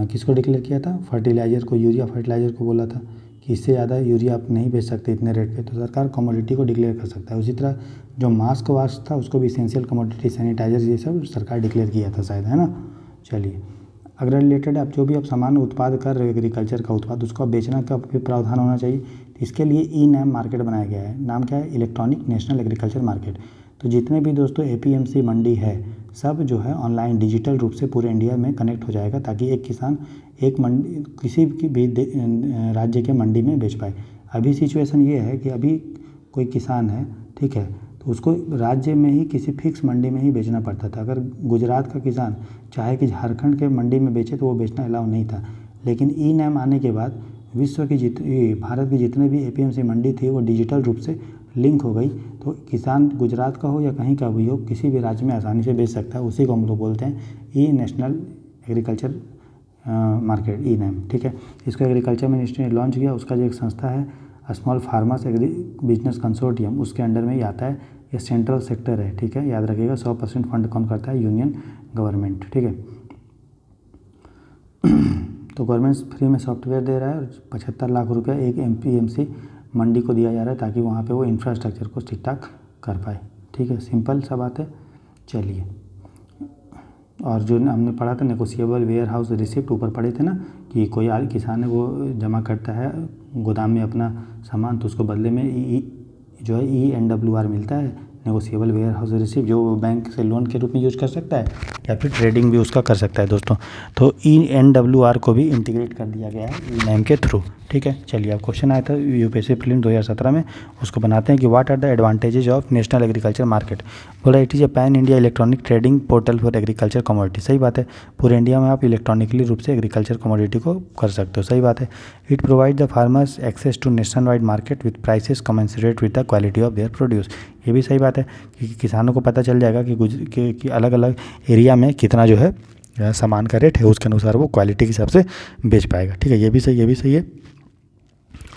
S1: किसको डिक्लेयर किया था, फर्टिलाइज़र को, यूरिया फर्टिलाइज़र को बोला था कि इससे ज़्यादा यूरिया आप नहीं बेच सकते इतने रेट पे, तो सरकार कमोडिटी को डिक्लेयर कर सकता है। उसी तरह जो मास्क वास्क था उसको भी इसेंशियल कमोडिटी, सैनिटाइजर, ये सब सरकार डिक्लेयर किया था शायद, है ना। चलिए, अगर रिलेटेड आप जो भी आप सामान उत्पाद कर रहे हो एग्रीकल्चर का उत्पाद, उसको आप बेचना का भी प्रावधान होना चाहिए। तो इसके लिए ई-नैम मार्केट बनाया गया है। नाम क्या है, इलेक्ट्रॉनिक नेशनल एग्रीकल्चर मार्केट। तो जितने भी दोस्तों APMC मंडी है सब जो है ऑनलाइन डिजिटल रूप से पूरे इंडिया में कनेक्ट हो जाएगा, ताकि एक किसान एक मंडी किसी भी राज्य के मंडी में बेच पाए। अभी सिचुएशन ये है कि अभी कोई किसान है, ठीक है, तो उसको राज्य में ही किसी फिक्स मंडी में ही बेचना पड़ता था। अगर गुजरात का किसान चाहे कि झारखंड के मंडी में बेचे तो वो बेचना अलाउ नहीं था। लेकिन ई-नैम आने के बाद विश्व की भारत की जितने भी APMC मंडी थी वो डिजिटल रूप से लिंक हो गई, तो किसान गुजरात का हो या कहीं का भी हो किसी भी राज्य में आसानी से बेच सकता है। उसी को हम लोग बोलते हैं ई नेशनल एग्रीकल्चर मार्केट, ई-नैम, ठीक है। इसको एग्रीकल्चर मिनिस्ट्री ने लॉन्च किया। उसका जो एक संस्था है small farmers agri business consortium, उसके अंडर में ही आता है। ये सेंट्रल सेक्टर है, ठीक है, याद रखिएगा। 100% फंड कौन करता है, यूनियन गवर्नमेंट, ठीक है। तो गवर्नमेंट फ्री में सॉफ्टवेयर दे रहा है और 75 लाख रुपया एक APMC मंडी को दिया जा रहा है, ताकि वहाँ पे वो इंफ्रास्ट्रक्चर को ठीक ठाक कर पाए, ठीक है। सिंपल सा बात है। चलिए, और जो हमने पढ़ा था नेगोशिएबल वेयर हाउस रिसिप्ट, ऊपर पढ़े थे ना कि कोई किसान है वो जमा करता है गोदाम में अपना सामान, तो उसको बदले में जो है ENWR मिलता है, नेगोशिएबल वेयर हाउस रिसिप्ट, जो बैंक से लोन के रूप में यूज़ कर सकता है या फिर ट्रेडिंग भी उसका कर सकता है दोस्तों। तो ENWR को भी इंटीग्रेट कर दिया गया है ई-नैम के थ्रू, ठीक है। चलिए, अब क्वेश्चन आया था UPSC प्रीलिम्स 2017 में, उसको बनाते हैं कि what are the advantages of national agriculture market. बोला it is a pan India electronic trading portal for agriculture commodity. सही बात है, पूरे इंडिया में आप इलेक्ट्रॉनिकली रूप से एग्रीकल्चर कमोडिटी को कर सकते हो, सही बात है। It provide the farmers access to national wide market with prices commensurate with the quality of their produce. ये भी सही बात है कि किसानों को पता चल जाएगा कि अलग अलग एरिया में कितना जो है सामान का रेट है, उसके अनुसार वो क्वालिटी के हिसाब से बेच पाएगा, ठीक है। ये भी सही है।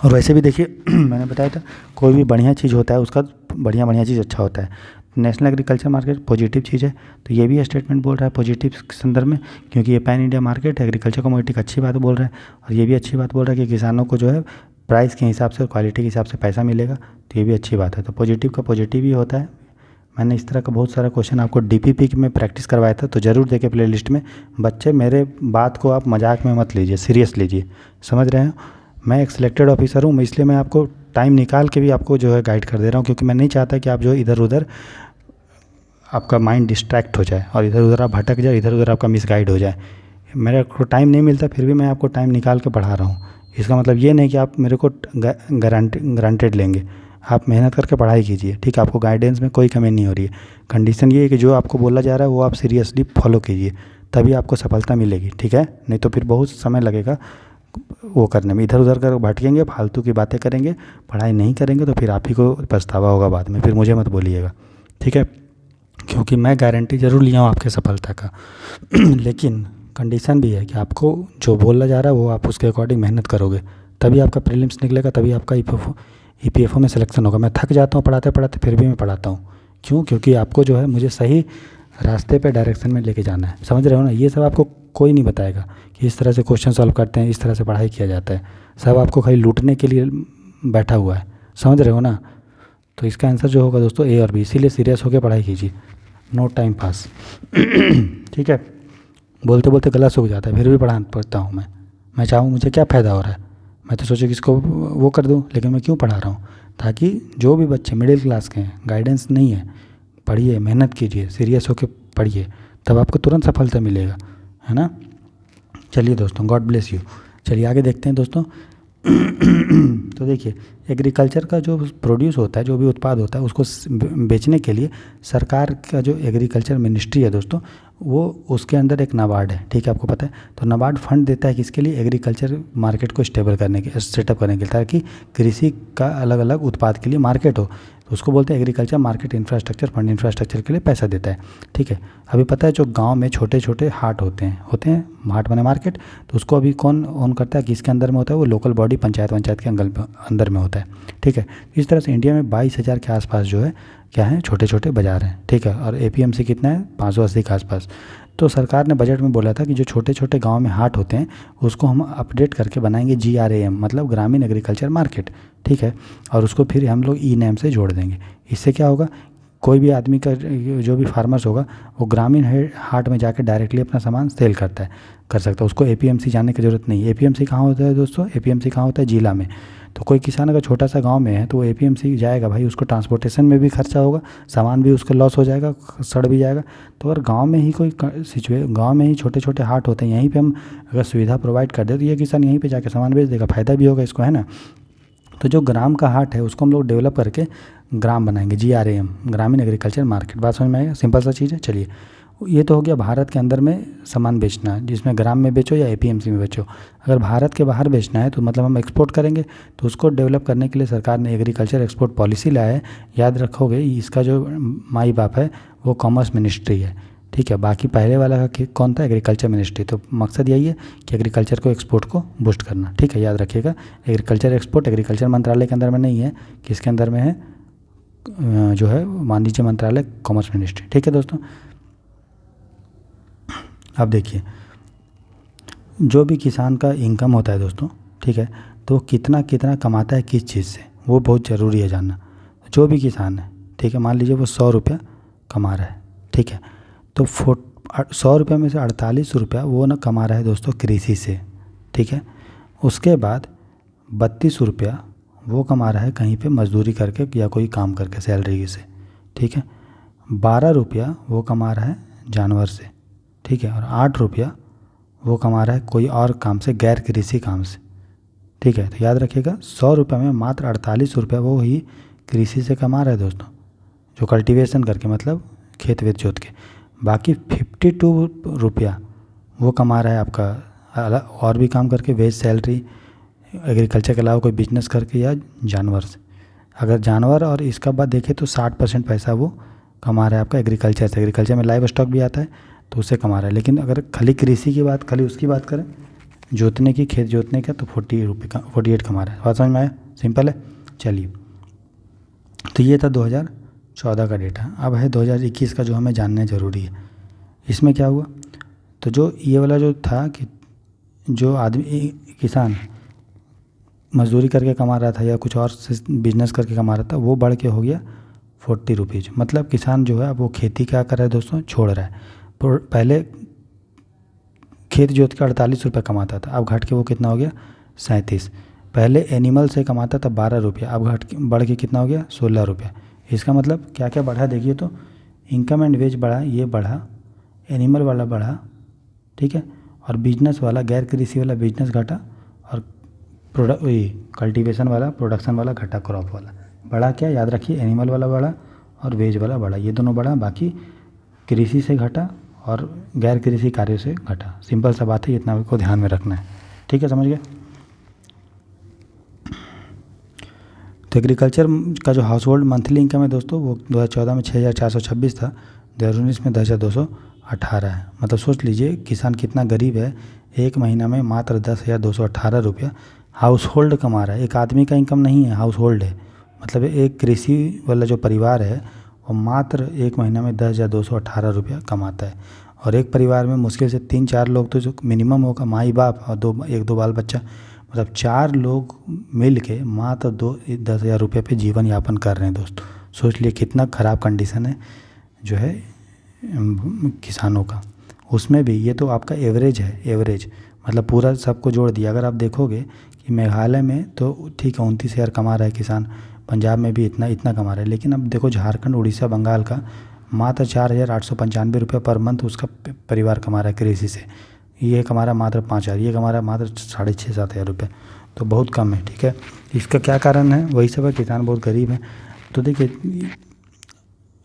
S1: और वैसे भी देखिए मैंने बताया था कोई भी बढ़िया चीज़ होता है उसका बढ़िया चीज़ अच्छा होता है। नेशनल एग्रीकल्चर मार्केट पॉजिटिव चीज़ है, तो ये भी स्टेटमेंट बोल रहा है पॉजिटिव के संदर्भ में, क्योंकि ये पैन इंडिया मार्केट है, एग्रीकल्चर कमोडिटी की अच्छी बात बोल रहा है। और ये भी अच्छी बात बोल रहा है कि किसानों को जो है प्राइस के हिसाब से और क्वालिटी के हिसाब से पैसा मिलेगा, तो ये भी अच्छी बात है। तो पॉजिटिव का पॉजिटिव ही होता है। मैंने इस तरह का बहुत सारा क्वेश्चन आपको डीपीपी में प्रैक्टिस करवाया था, तो ज़रूर देखें प्लेलिस्ट में। बच्चे मेरे बात को आप मजाक में मत लीजिए, सीरियस लीजिए, समझ रहे हो। मैं एक सिलेक्टेड ऑफिसर हूँ, इसलिए मैं आपको टाइम निकाल के भी आपको जो है गाइड कर दे रहा हूँ, क्योंकि मैं नहीं चाहता कि आप जो इधर उधर आपका माइंड डिस्ट्रैक्ट हो जाए और इधर उधर आप भटक जाए, इधर उधर आपका मिसगाइड हो जाए। मेरे को टाइम नहीं मिलता, फिर भी मैं आपको टाइम निकाल के पढ़ा रहा हूँ। इसका मतलब ये नहीं कि आप मेरे को गारंटेड लेंगे। आप मेहनत करके पढ़ाई कीजिए, ठीक है। आपको गाइडेंस में कोई कमी नहीं हो रही है। कंडीशन ये है कि जो आपको बोला जा रहा है वो आप सीरियसली फॉलो कीजिए, तभी आपको सफलता मिलेगी, ठीक है। नहीं तो फिर बहुत समय लगेगा वो करने में, इधर उधर कर भटकेंगे, फालतू की बातें करेंगे, पढ़ाई नहीं करेंगे, तो फिर आप ही को पछतावा होगा बाद में, फिर मुझे मत बोलिएगा, ठीक है। क्योंकि मैं गारंटी ज़रूर लिया हूँ आपके सफलता का लेकिन कंडीशन भी है कि आपको जो बोला जा रहा है वो आप उसके अकॉर्डिंग मेहनत करोगे, तभी आपका प्रीलिम्स निकलेगा, तभी आपका ईपीएफओ में सिलेक्शन होगा। मैं थक जाता हूँ पढ़ाते पढ़ाते, फिर भी मैं पढ़ाता हूँ। क्यों? क्योंकि आपको जो है मुझे सही रास्ते पे डायरेक्शन में लेके जाना है, समझ रहे हो ना। ये सब आपको कोई नहीं बताएगा कि इस तरह से क्वेश्चन सॉल्व करते हैं, इस तरह से पढ़ाई किया जाता है। सब आपको खाली लूटने के लिए बैठा हुआ है, समझ रहे हो ना। तो इसका आंसर जो होगा दोस्तों ए और बी, इसीलिए सीरियस होकर पढ़ाई कीजिए, नो टाइम पास ठीक है। बोलते बोलते गला सूख जाता है, फिर भी पढ़ता हूँ मैं चाहूँ मुझे क्या फ़ायदा हो रहा है। मैं तो सोचा कि इसको वो कर दूँ, लेकिन मैं क्यों पढ़ा रहा हूँ, ताकि जो भी बच्चे मिडिल क्लास के हैं, गाइडेंस नहीं है, पढ़िए, मेहनत कीजिए, सीरियस होकर पढ़िए, तब आपको तुरंत सफलता मिलेगा, है ना। चलिए दोस्तों, गॉड ब्लेस यू। चलिए आगे देखते हैं दोस्तों तो देखिए, एग्रीकल्चर का जो प्रोड्यूस होता है, जो भी उत्पाद होता है, उसको बेचने के लिए सरकार का जो एग्रीकल्चर मिनिस्ट्री है दोस्तों, वो उसके अंदर एक नाबार्ड है, ठीक है, आपको पता है। तो नाबार्ड फंड देता है किसके लिए? एग्रीकल्चर मार्केट को स्टेबल करने के, सेटअप करने के लिए, ताकि कृषि का अलग अलग उत्पाद के लिए मार्केट हो। तो उसको बोलते हैं agriculture market infrastructure fund, infrastructure के लिए पैसा देता है, ठीक है। अभी पता है जो गांव में छोटे छोटे हाट होते हैं हाट बने मार्केट, तो उसको अभी कौन ऑन करता है, किसके अंदर में होता है? वो लोकल बॉडी पंचायत के अंदर में होता है, ठीक है। इस तरह से इंडिया में 22,000 के आसपास जो है क्या है, छोटे छोटे बाज़ार हैं, ठीक है। और एपीएमसी कितना है? 580 के आसपास। तो सरकार ने बजट में बोला था कि जो छोटे छोटे गांव में हाट होते हैं उसको हम अपडेट करके बनाएंगे GRAM, मतलब ग्रामीण एग्रीकल्चर मार्केट, ठीक है। और उसको फिर हम लोग ई-नैम से जोड़ देंगे। इससे क्या होगा, कोई भी आदमी का जो भी फार्मर्स होगा वो ग्रामीण हाट में जाकर डायरेक्टली अपना सामान सेल कर सकता है। उसको एपीएमसी जाने की ज़रूरत नहीं है। एपीएमसी कहाँ होता है दोस्तों? एपीएमसी कहाँ होता है? जिला में। तो कोई किसान अगर छोटा सा गांव में है तो वो एपीएमसी जाएगा भाई, उसको ट्रांसपोर्टेशन में भी खर्चा होगा, सामान भी उसका लॉस हो जाएगा, सड़ भी जाएगा। तो अगर गांव में ही कोई गांव में ही छोटे छोटे हाट होते हैं, यहीं पे हम अगर सुविधा प्रोवाइड कर दे तो ये किसान यहीं पे जाके सामान बेच देगा, फ़ायदा भी होगा इसको, है ना। तो जो ग्राम का हाट है उसको हम लोग डेवलप करके ग्राम बनाएंगे, GRAM, ग्रामीण एग्रीकल्चर मार्केट। बात समझ में आएगा? सिंपल सा चीज़ है। चलिए, ये तो हो गया भारत के अंदर में सामान बेचना, जिसमें ग्राम में बेचो या एपीएमसी में बेचो। अगर भारत के बाहर बेचना है तो मतलब हम एक्सपोर्ट करेंगे, तो उसको डेवलप करने के लिए सरकार ने एग्रीकल्चर एक्सपोर्ट पॉलिसी लाया है। याद रखोगे, इसका जो माई बाप है वो कॉमर्स मिनिस्ट्री है, ठीक है। बाकी पहले वाला का कौन था? Agriculture ministry. तो मकसद यही है कि एग्रीकल्चर को एक्सपोर्ट को बूस्ट करना, ठीक है, याद रखिएगा। एग्रीकल्चर एक्सपोर्ट एग्रीकल्चर मंत्रालय के अंदर में नहीं है, किसके अंदर में है? जो है वाणिज्य मंत्रालय, कॉमर्स मिनिस्ट्री, ठीक है दोस्तों। अब देखिए, जो भी किसान का इनकम होता है दोस्तों, ठीक है, तो कितना कितना कमाता है किस चीज़ से, वो बहुत ज़रूरी है जानना। जो भी किसान है, ठीक है, मान लीजिए वो 100 रुपया कमा रहा है, ठीक है, तो 100 रुपये में से 48 रुपया वो ना कमा रहा है दोस्तों कृषि से, ठीक है। उसके बाद 32 रुपया वो कमा रहा है कहीं पे मजदूरी करके या कोई काम करके सैलरी से, ठीक है। 12 रुपया वो कमा रहा है जानवर से, ठीक है। और 8 रुपया वो कमा रहा है कोई और काम से, गैर कृषि काम से, ठीक है। तो याद रखिएगा, 100 रुपये में मात्र 48 रुपया वो ही कृषि से कमा रहा है दोस्तों, जो कल्टीवेशन करके, मतलब खेत वेत जोत के। बाकी 52 रुपया वो कमा रहा है आपका और भी काम करके, वेज सैलरी, एग्रीकल्चर के अलावा कोई बिजनेस करके या जानवर से। अगर जानवर और इसका बात देखें तो 60% पैसा वो कमा रहा है आपका एग्रीकल्चर से। एग्रीकल्चर में लाइव स्टॉक भी आता है तो उससे कमा रहा है। लेकिन अगर खाली कृषि की बात, खाली उसकी बात करें जोतने की, खेत जोतने का तो 48 कमा रहा है। बात समझ में आया? सिंपल है। चलिए, तो ये था 2014 का डेटा। अब है 2021 का जो हमें जानना ज़रूरी है। इसमें क्या हुआ, तो जो ये वाला जो था कि जो आदमी किसान मजदूरी करके कमा रहा था या कुछ और बिजनेस करके कमा रहा था, वो बढ़ के हो गया 40 रुपीज़। मतलब किसान जो है अब वो खेती क्या कर रहा है दोस्तों, छोड़ रहा है। पहले खेत जोत के 48 रुपये कमाता था, अब घट के वो कितना हो गया, 37। पहले एनिमल से कमाता था 12 रुपया, अब बढ़ के कितना हो गया, 16 रुपया। इसका मतलब क्या क्या बढ़ा देखिए, तो इनकम एंड वेज बढ़ा, ये बढ़ा, एनिमल वाला बढ़ा, ठीक है, और बिजनेस वाला, गैर कृषि वाला बिजनेस घटा, और कल्टीवेशन वाला, प्रोडक्शन वाला घटा, क्रॉप वाला बढ़ा। क्या याद रखिए, एनिमल वाला बढ़ा और वेज वाला बढ़ा, ये दोनों बढ़ा, बाकी कृषि से घटा और गैर कृषि कार्यों से घटा। सिंपल सा बात है, इतना को ध्यान में रखना है, ठीक है, समझ गए। तो एग्रीकल्चर का जो हाउस होल्ड मंथली इनकम है दोस्तों, वो 2014 में 6426 था, 2019 में 10218 है। मतलब सोच लीजिए किसान कितना गरीब है, एक महीना में मात्र 10,218 रुपया हाउस होल्ड कमा रहा है। एक आदमी का इनकम नहीं है, हाउस होल्ड है। मतलब एक कृषि वाला जो परिवार है वो मात्र एक महीना में 10,218 रुपया कमाता है। और एक परिवार में मुश्किल से 3-4 लोग तो जो मिनिमम होगा, माई बाप और एक दो बाल बच्चा, मतलब 4 लोग मिल के मात्र 10,000 रुपये पे जीवन यापन कर रहे हैं दोस्तों। सोच लिए कितना ख़राब कंडीशन है जो है किसानों का। उसमें भी ये तो आपका एवरेज है, एवरेज मतलब पूरा सबको जोड़ दिया। अगर आप देखोगे कि मेघालय में तो ठीक है 29,000 कमा रहा है किसान, पंजाब में भी इतना कमा रहा है, लेकिन अब देखो झारखंड, उड़ीसा, बंगाल का मात्र 4,895 रुपये पर मंथ उसका परिवार कमा रहा है कृषि से। ये कमा रहा मात्र 5,000, ये कमा रहा मात्र 6,500-7,000 रुपये, तो बहुत कम है, ठीक है। इसका क्या कारण है, वही सब है, किसान बहुत गरीब है। तो देखिए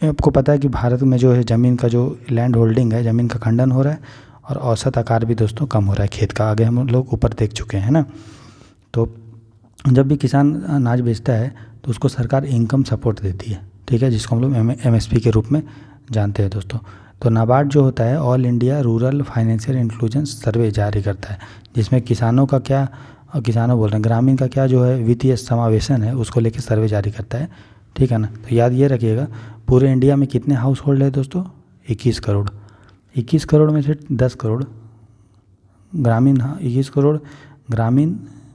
S1: आपको पता है कि भारत में जो है ज़मीन का जो लैंड होल्डिंग है, ज़मीन का खंडन हो रहा है, और औसत आकार भी दोस्तों कम हो रहा है खेत का। आगे हम लोग ऊपर देख चुके हैं ना। तो जब भी किसान अनाज बेचता है तो उसको सरकार इनकम सपोर्ट देती है, ठीक है, जिसको हम लोग MSP के रूप में जानते हैं दोस्तों। तो नाबार्ड जो होता है all India rural financial inclusion survey जारी करता है, जिसमें किसानों का क्या, किसानों बोल रहे हैं, ग्रामीण का क्या जो है वित्तीय समावेशन है उसको लेकर सर्वे जारी करता है, ठीक है ना। तो याद ये रखिएगा, पूरे इंडिया में कितने हाउस होल्ड है दोस्तों, 21 करोड़। 21 करोड़ में से 10 करोड़ ग्रामीण, 21 करोड़ ग्रामीण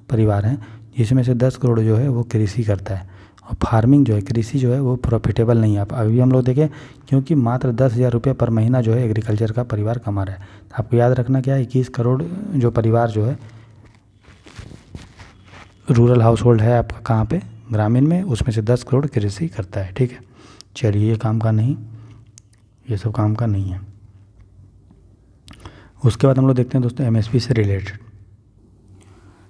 S1: परिवार हैं, जिसमें से 10 करोड़ जो है वो कृषि करता है। और फार्मिंग जो है, कृषि जो है वो प्रॉफिटेबल नहीं है। अभी हम लोग देखें, क्योंकि मात्र 10,000 रुपये पर महीना जो है एग्रीकल्चर का परिवार कमा रहा है। तो आपको याद रखना क्या है, 21 करोड़ जो परिवार जो है रूरल हाउस होल्ड है आपका कहाँ पे, ग्रामीण में, उसमें से 10 करोड़ कृषि करता है, ठीक है। चलिए, ये काम का नहीं, ये सब काम का नहीं है। उसके बाद हम लोग देखते हैं दोस्तों MSP से रिलेटेड।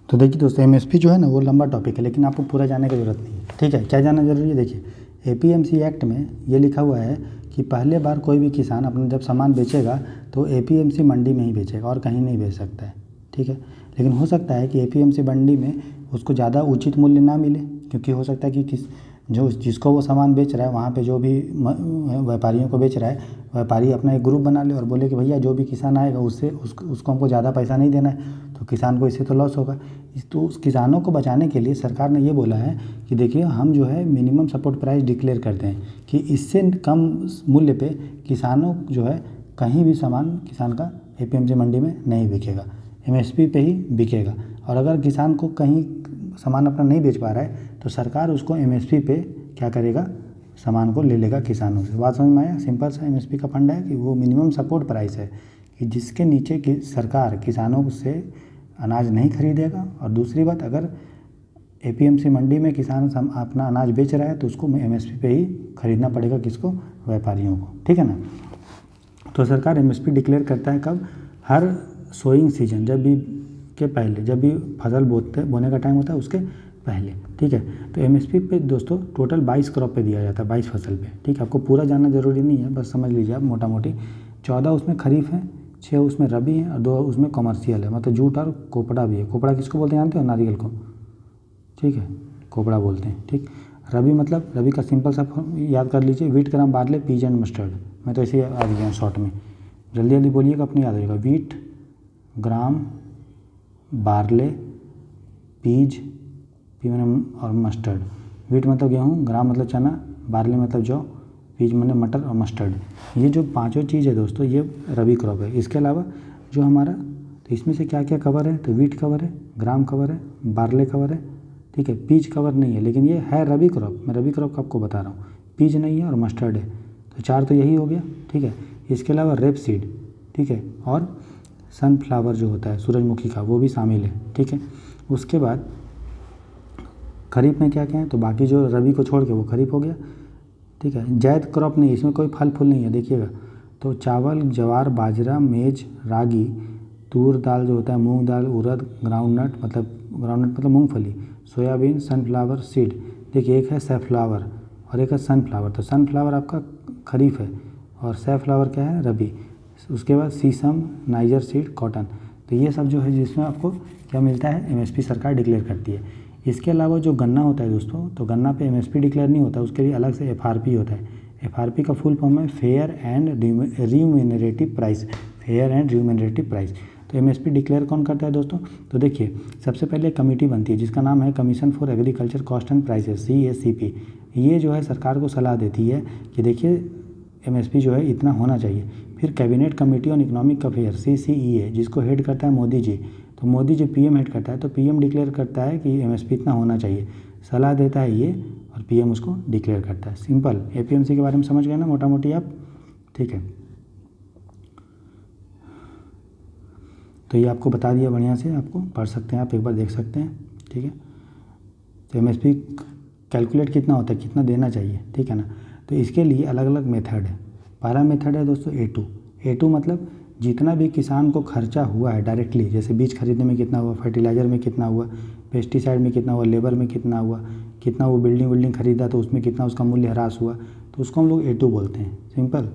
S1: तो देखिए दोस्तों, MSP जो है ना वो लंबा टॉपिक है, लेकिन आपको पूरा जानने की ज़रूरत नहीं है, ठीक है। क्या जानना जरूरी है, देखिए APMC एक्ट में ये लिखा हुआ है कि पहले बार कोई भी किसान अपना जब सामान बेचेगा तो APMC मंडी में ही बेचेगा और कहीं नहीं बेच सकता है, ठीक है। लेकिन हो सकता है कि APMC मंडी में उसको ज़्यादा उचित मूल्य ना मिले, क्योंकि हो सकता है कि जिसको वो सामान बेच रहा है वहाँ पे जो भी व्यापारियों को बेच रहा है, व्यापारी अपना एक ग्रुप बना ले और बोले कि भैया जो भी किसान आएगा उसको हमको ज़्यादा पैसा नहीं देना है, तो किसान को इससे तो लॉस होगा। तो उस किसानों को बचाने के लिए सरकार ने ये बोला है कि देखिए हम जो है मिनिमम सपोर्ट प्राइस डिक्लेयर करते हैं कि इससे कम मूल्य पे किसानों जो है कहीं भी सामान किसान का APMC मंडी में नहीं बिकेगा, MSP पे ही बिकेगा। और अगर किसान को कहीं सामान अपना नहीं बेच पा रहा है तो सरकार उसको MSP पे क्या करेगा, सामान को ले लेगा किसानों से। बात समझ में आया? सिंपल सा MSP का फंड है कि वो मिनिमम सपोर्ट प्राइस है कि जिसके नीचे की सरकार किसानों से अनाज नहीं खरीदेगा। और दूसरी बात, अगर APMC मंडी में किसान अपना अनाज बेच रहा है तो उसको MSP पे ही खरीदना पड़ेगा, किसको, व्यापारियों को, ठीक है ना। तो सरकार MSP डिक्लेयर करता है कब, हर सोइंग सीजन, जब भी फसल बोने का टाइम होता है उसके पहले, ठीक है। तो MSP पे दोस्तों टोटल 22 क्रॉप पे दिया जाता है, 22 फसल पे, ठीक है। आपको पूरा जानना जरूरी नहीं है, बस समझ लीजिए आप मोटा मोटी। 14 उसमें खरीफ है, 6 उसमें रबी है और 2 उसमें कॉमर्शियल है, मतलब जूट और कोपड़ा भी है। कोपड़ा किसको बोलते हैं जानते हो, नारियल को, ठीक है, कोपड़ा बोलते हैं, ठीक। रबी मतलब, रबी का सिंपल सा याद कर लीजिए, wheat, gram, barley, peas and mustard. मैं तो ऐसे ही आ गया शॉर्ट में, जल्दी जल्दी बोलिएगा, अपनी याद रहेगा। वीट, ग्राम, बारले, पीज, पी मैंने और मस्टर्ड। वीट मतलब गेहूँ, ग्राम मतलब चना, बारले मतलब जौ, पीज मतलब मटर और मस्टर्ड। ये जो पांचों चीज़ है दोस्तों ये रबी क्रॉप है। इसके अलावा जो हमारा, तो इसमें से क्या क्या कवर है, तो वीट कवर है, ग्राम कवर है, बारले कवर है, ठीक है। पीज कवर नहीं है, लेकिन ये है रबी क्रॉप, मैं रबी क्रॉप का आपको बता रहा हूँ। पीज नहीं है और मस्टर्ड है, तो चार तो यही हो गया, ठीक है। इसके अलावा रेप सीड, ठीक है, और सनफ्लावर जो होता है सूरजमुखी का, वो भी शामिल है, ठीक है। उसके बाद खरीफ में क्या क्या है, तो बाकी जो रबी को छोड़ के वो खरीफ हो गया, ठीक है। जायद क्रॉप नहीं, इसमें कोई फल फूल नहीं है, देखिएगा। तो चावल, ज्वार, बाजरा, मेज, रागी, तूर दाल जो होता है, मूंग दाल, उड़द, ग्राउंडनट मतलब मूंगफली, सोयाबीन, सनफ्लावर सीड। देखिए एक है सैफ्लावर और एक है सनफ्लावर, तो सनफ्लावर आपका खरीफ है और सैफ्लावर क्या है, रबी। उसके बाद सीसम, नाइजर सीड, कॉटन। तो ये सब जो है जिसमें आपको क्या मिलता है, एमएसपी सरकार डिक्लेयर करती है। इसके अलावा जो गन्ना होता है दोस्तों, तो गन्ना पे एमएसपी डिक्लेयर नहीं होता, उसके लिए अलग से एफआरपी होता है। एफआरपी का फुल फॉर्म है fair and remunerative price, fair and remunerative price. तो एमएसपी डिक्लेयर कौन करता है दोस्तों, तो देखिए सबसे पहले कमेटी बनती है जिसका नाम है commission for agriculture cost and prices, CACP। ये जो है सरकार को सलाह देती है कि देखिए एमएसपी जो है इतना होना चाहिए। फिर cabinet committee on economic affair, CCEA, जिसको हेड करता है मोदी जी। तो मोदी जी पीएम हेड करता है, तो पीएम डिक्लेयर करता है कि एमएसपी इतना होना चाहिए, सलाह देता है ये, और पीएम उसको डिक्लेयर करता है। सिंपल। एपीएमसी के बारे में समझ गए ना मोटा मोटी आप, ठीक है। तो ये आपको बता दिया बढ़िया से, आपको पढ़ सकते हैं, आप एक बार देख सकते हैं, ठीक है। तो एमएसपी कैलकुलेट कितना होता है, कितना देना चाहिए, ठीक है ना। तो इसके लिए अलग अलग मेथड है। पहला मेथड है दोस्तों A2 मतलब जितना भी किसान को खर्चा हुआ है डायरेक्टली, जैसे बीज खरीदने में कितना हुआ, फर्टिलाइज़र में कितना हुआ, पेस्टिसाइड में कितना हुआ, लेबर में कितना हुआ, कितना वो बिल्डिंग खरीदा तो उसमें कितना उसका मूल्य ह्रास हुआ, तो उसको हम लोग A2 बोलते हैं, सिंपल।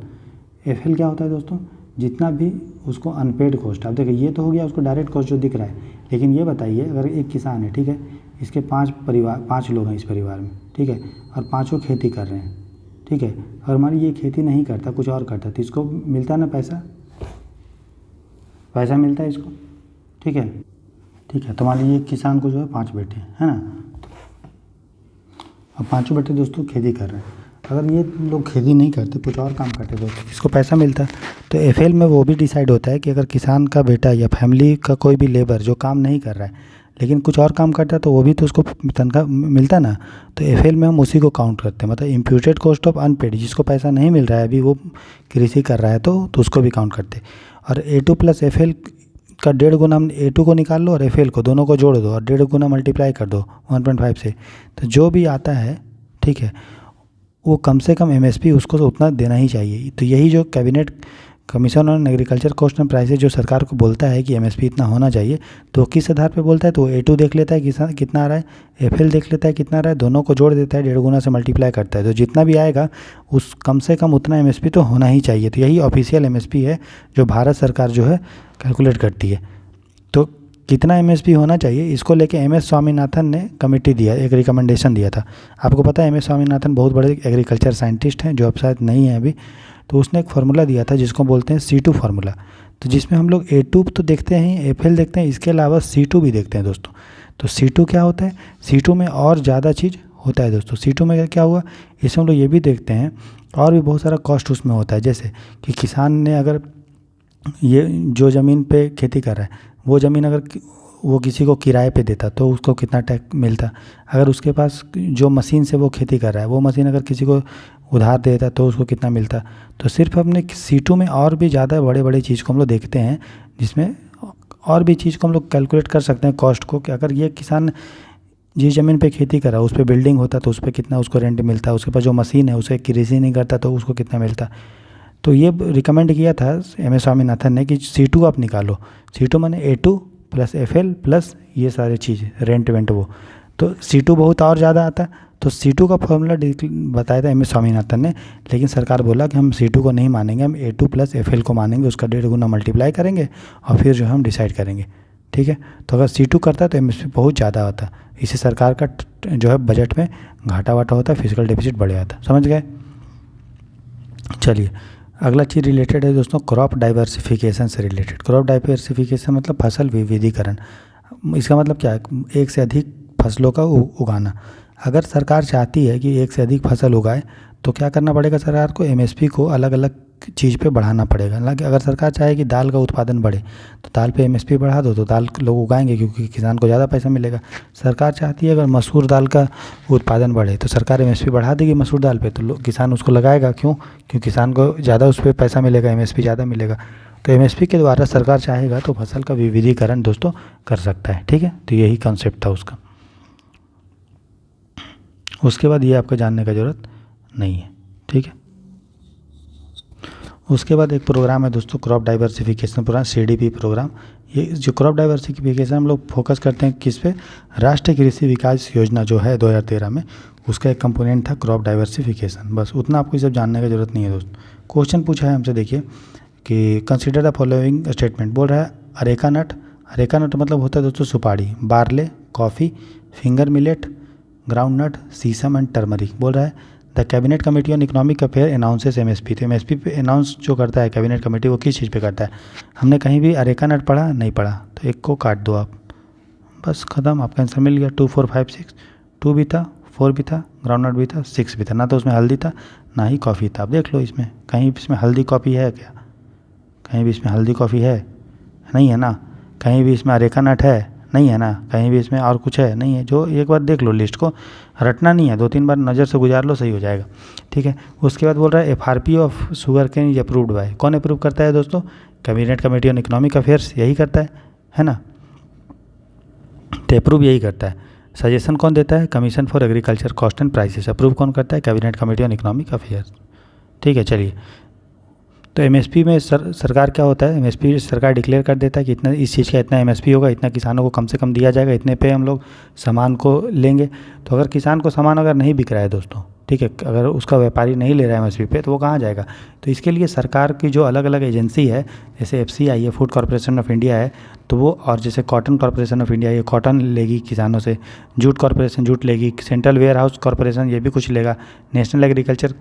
S1: FL क्या होता है दोस्तों, जितना भी उसको अनपेड कॉस्ट। आप देखिए ये तो हो गया उसको डायरेक्ट कॉस्ट जो दिख रहा है, लेकिन ये बताइए अगर एक किसान है, ठीक है, इसके 5 लोग हैं इस परिवार में, ठीक है, और पाँचों खेती कर रहे हैं, ठीक है, और मान लीजिए ये खेती नहीं करता, कुछ और करता, तो इसको मिलता ना पैसा मिलता है इसको, ठीक है। तो मान लीजिए एक किसान को जो है 5 बेटे है ना, अब पाँचों बेटे दोस्तों खेती कर रहे हैं। अगर ये लोग खेती नहीं करते, कुछ और काम करते दोस्तों, इसको पैसा मिलता। तो FL में वो भी डिसाइड होता है कि अगर किसान का बेटा या फैमिली का कोई भी लेबर जो काम नहीं कर रहा है लेकिन कुछ और काम करता है, तो वो भी तो उसको तनख्वाह मिलता ना। तो FL में हम उसी को काउंट करते हैं, मतलब इम्प्यूटेड कॉस्ट ऑफ अनपेड, जिसको पैसा नहीं मिल रहा है अभी, वो कृषि कर रहा है तो उसको भी काउंट करते हैं। और A2 प्लस FL का 1.5 गुना, हम A2 को निकाल लो और FL को, दोनों को जोड़ दो और 1.5 गुना मल्टीप्लाई कर दो 1.5 से, तो जो भी आता है, ठीक है, वो कम से कम एमएसपी उसको तो उतना देना ही चाहिए। तो यही जो cabinet commission on agriculture cost and prices जो सरकार को बोलता है कि एमएसपी इतना होना चाहिए, तो किस आधार पे बोलता है, तो A2 देख लेता है किसान कितना आ रहा है, FL देख लेता है कितना आ रहा है, दोनों को जोड़ देता है, 1.5 गुना से मल्टीप्लाई करता है, तो जितना भी आएगा उस कम से कम उतना एमएसपी तो होना ही चाहिए। तो यही ऑफिशियल एमएसपी है जो भारत सरकार जो है कैलकुलेट करती है। तो कितना एमएसपी होना चाहिए, इसको लेके MS स्वामीनाथन ने कमेटी दिया, एक रिकमेंडेशन दिया था। आपको पता है MS स्वामीनाथन बहुत बड़े एग्रीकल्चर साइंटिस्ट हैं जो अब शायद नहीं है अभी, तो उसने एक फार्मूला दिया था जिसको बोलते हैं C2 फार्मूला। तो जिसमें हम लोग A2 तो देखते हैं, FL देखते हैं, इसके अलावा C2 भी देखते हैं दोस्तों। तो C2 क्या होता है, C2 में और ज़्यादा चीज़ होता है दोस्तों। C2 में क्या हुआ, इसमें हम लोग ये भी देखते हैं और भी बहुत सारा कॉस्ट उसमें होता है, जैसे कि किसान ने अगर ये जो ज़मीन पे खेती कर रहा है, वो ज़मीन अगर वो किसी को किराए पे देता तो उसको कितना टैक्स मिलता। अगर उसके पास जो मशीन से वो खेती कर रहा है, वो मशीन अगर किसी को उधार देता तो उसको कितना मिलता। तो सिर्फ अपने C2 में और भी ज़्यादा बड़े बड़े चीज़ को हम लोग देखते हैं, जिसमें और भी चीज़ को हम लोग कैलकुलेट कर सकते हैं कॉस्ट को, कि अगर ये किसान जिस ज़मीन पे खेती कर रहा है उस पर बिल्डिंग होता तो उस पर कितना उसको रेंट मिलता, उसके पास जो मशीन है उसे कृषि नहीं करता तो उसको कितना मिलता। तो ये रिकमेंड किया था MS स्वामीनाथन ने कि C2 आप निकालो। C2 माने A2 प्लस FL प्लस ये सारे चीज़ रेंट वेंट वो, तो C2 बहुत और ज़्यादा आता। तो C2 का फॉर्मूला बताया था MS स्वामीनाथन ने, लेकिन सरकार बोला कि हम C2 को नहीं मानेंगे, हम A2 प्लस FL को मानेंगे, उसका 1.5 गुना मल्टीप्लाई करेंगे और फिर जो है हम डिसाइड करेंगे, ठीक है। तो अगर C2 करता है तो MSP बहुत ज़्यादा आता, इससे सरकार का जो है बजट में घाटा वाटा होता है, फिजिकल डेफिसिट बढ़ जाता। समझ गए। चलिए अगला चीज़ रिलेटेड है दोस्तों क्रॉप डाइवर्सिफिकेशन से रिलेटेड। क्रॉप डाइवर्सिफिकेशन मतलब फसल विविधीकरण। इसका मतलब क्या है, एक से अधिक फसलों का उगाना। अगर सरकार चाहती है कि एक से अधिक फसल उगाए तो क्या करना पड़ेगा सरकार को, एमएसपी को अलग अलग चीज़ पे बढ़ाना पड़ेगा। हालांकि अगर सरकार चाहे कि दाल का उत्पादन बढ़े तो दाल पे एमएसपी बढ़ा दो तो दाल लोग उगाएंगे क्योंकि किसान को ज़्यादा पैसा मिलेगा। सरकार चाहती है अगर मसूर दाल का उत्पादन बढ़े तो सरकार एमएसपी बढ़ा देगी मसूर दाल पे, तो किसान उसको लगाएगा। क्यों? क्योंकि किसान को ज़्यादा उस पर पैसा मिलेगा, एमएसपी ज़्यादा मिलेगा। तो एमएसपी के द्वारा सरकार चाहेगा तो फसल का विविधीकरण दोस्तों कर सकता है। ठीक है, तो यही कॉन्सेप्ट था उसका। उसके बाद ये आपको जानने का ज़रूरत नहीं है। ठीक है, उसके बाद एक प्रोग्राम है दोस्तों, crop diversification programme, CDP programme. ये जो क्रॉप डाइवर्सिफिकेशन हम लोग फोकस करते हैं किस पे, राष्ट्रीय कृषि विकास योजना जो है 2013 में, उसका एक कंपोनेंट था क्रॉप डाइवर्सिफिकेशन। बस उतना आपको ये सब जानने का ज़रूरत नहीं है दोस्त। क्वेश्चन पूछा है हमसे, देखिए कि कंसिडर द फॉलोइंग स्टेटमेंट। बोल रहा है अरेका नट। अरेका नट मतलब होता है दोस्तों सुपारी, barley, coffee, finger millet, groundnut, sesame and turmeric. बोल रहा है the cabinet committee on economic affair announces MSP. तो एमएसपी पे अनाउंस जो करता है कैबिनेट कमेटी, वो किस चीज़ पे करता है? हमने कहीं भी अरेका नट पढ़ा नहीं पढ़ा, तो एक को काट दो आप, बस ख़त्म, आपका आंसर मिल गया। 2 4 5 6, 2 भी था, 4 भी था, ग्राउंड नट भी था, 6 भी था। ना तो उसमें हल्दी था ना ही कॉफ़ी था। आप देख लो इसमें कहीं भी इसमें हल्दी कॉफ़ी है क्या? कहीं भी इसमें हल्दी कॉफ़ी है? नहीं है ना। कहीं भी इसमें अरेका नट है? नहीं है ना। कहीं भी इसमें और कुछ है? नहीं है। जो एक बार देख लो लिस्ट को, रटना नहीं है, 2-3 बार नज़र से गुजार लो, सही हो जाएगा। ठीक है, उसके बाद बोल रहा है FRP of sugarcane is approved by. कौन अप्रूव करता है दोस्तों? Cabinet committee on economic affairs, यही करता है ना। तो अप्रूव यही करता है। सजेशन कौन देता है? Commission for agriculture cost and prices. Approve कौन करता है? Cabinet committee on economic affairs. ठीक है, चलिए। तो एमएसपी में सरकार क्या होता है, एमएसपी सरकार डिक्लेयर कर देता है कि इतना इस चीज़ का इतना एमएसपी होगा, इतना किसानों को कम से कम दिया जाएगा, इतने पे हम लोग सामान को लेंगे। तो अगर किसान को सामान अगर नहीं बिक रहा है दोस्तों, ठीक है, अगर उसका व्यापारी नहीं ले रहा है एमएसपी पे, तो वो कहाँ जाएगा? तो इसके लिए सरकार की जो अलग अलग एजेंसी है, जैसे एफसीआई है, फूड कॉर्पोरेशन ऑफ इंडिया है, तो वो, और जैसे कॉटन कॉर्पोरेशन ऑफ इंडिया, ये कॉटन लेगी किसानों से, जूट कॉर्पोरेशन जूट लेगी, सेंट्रल वेयर हाउस कॉर्पोरेशन ये भी कुछ लेगा, national agriculture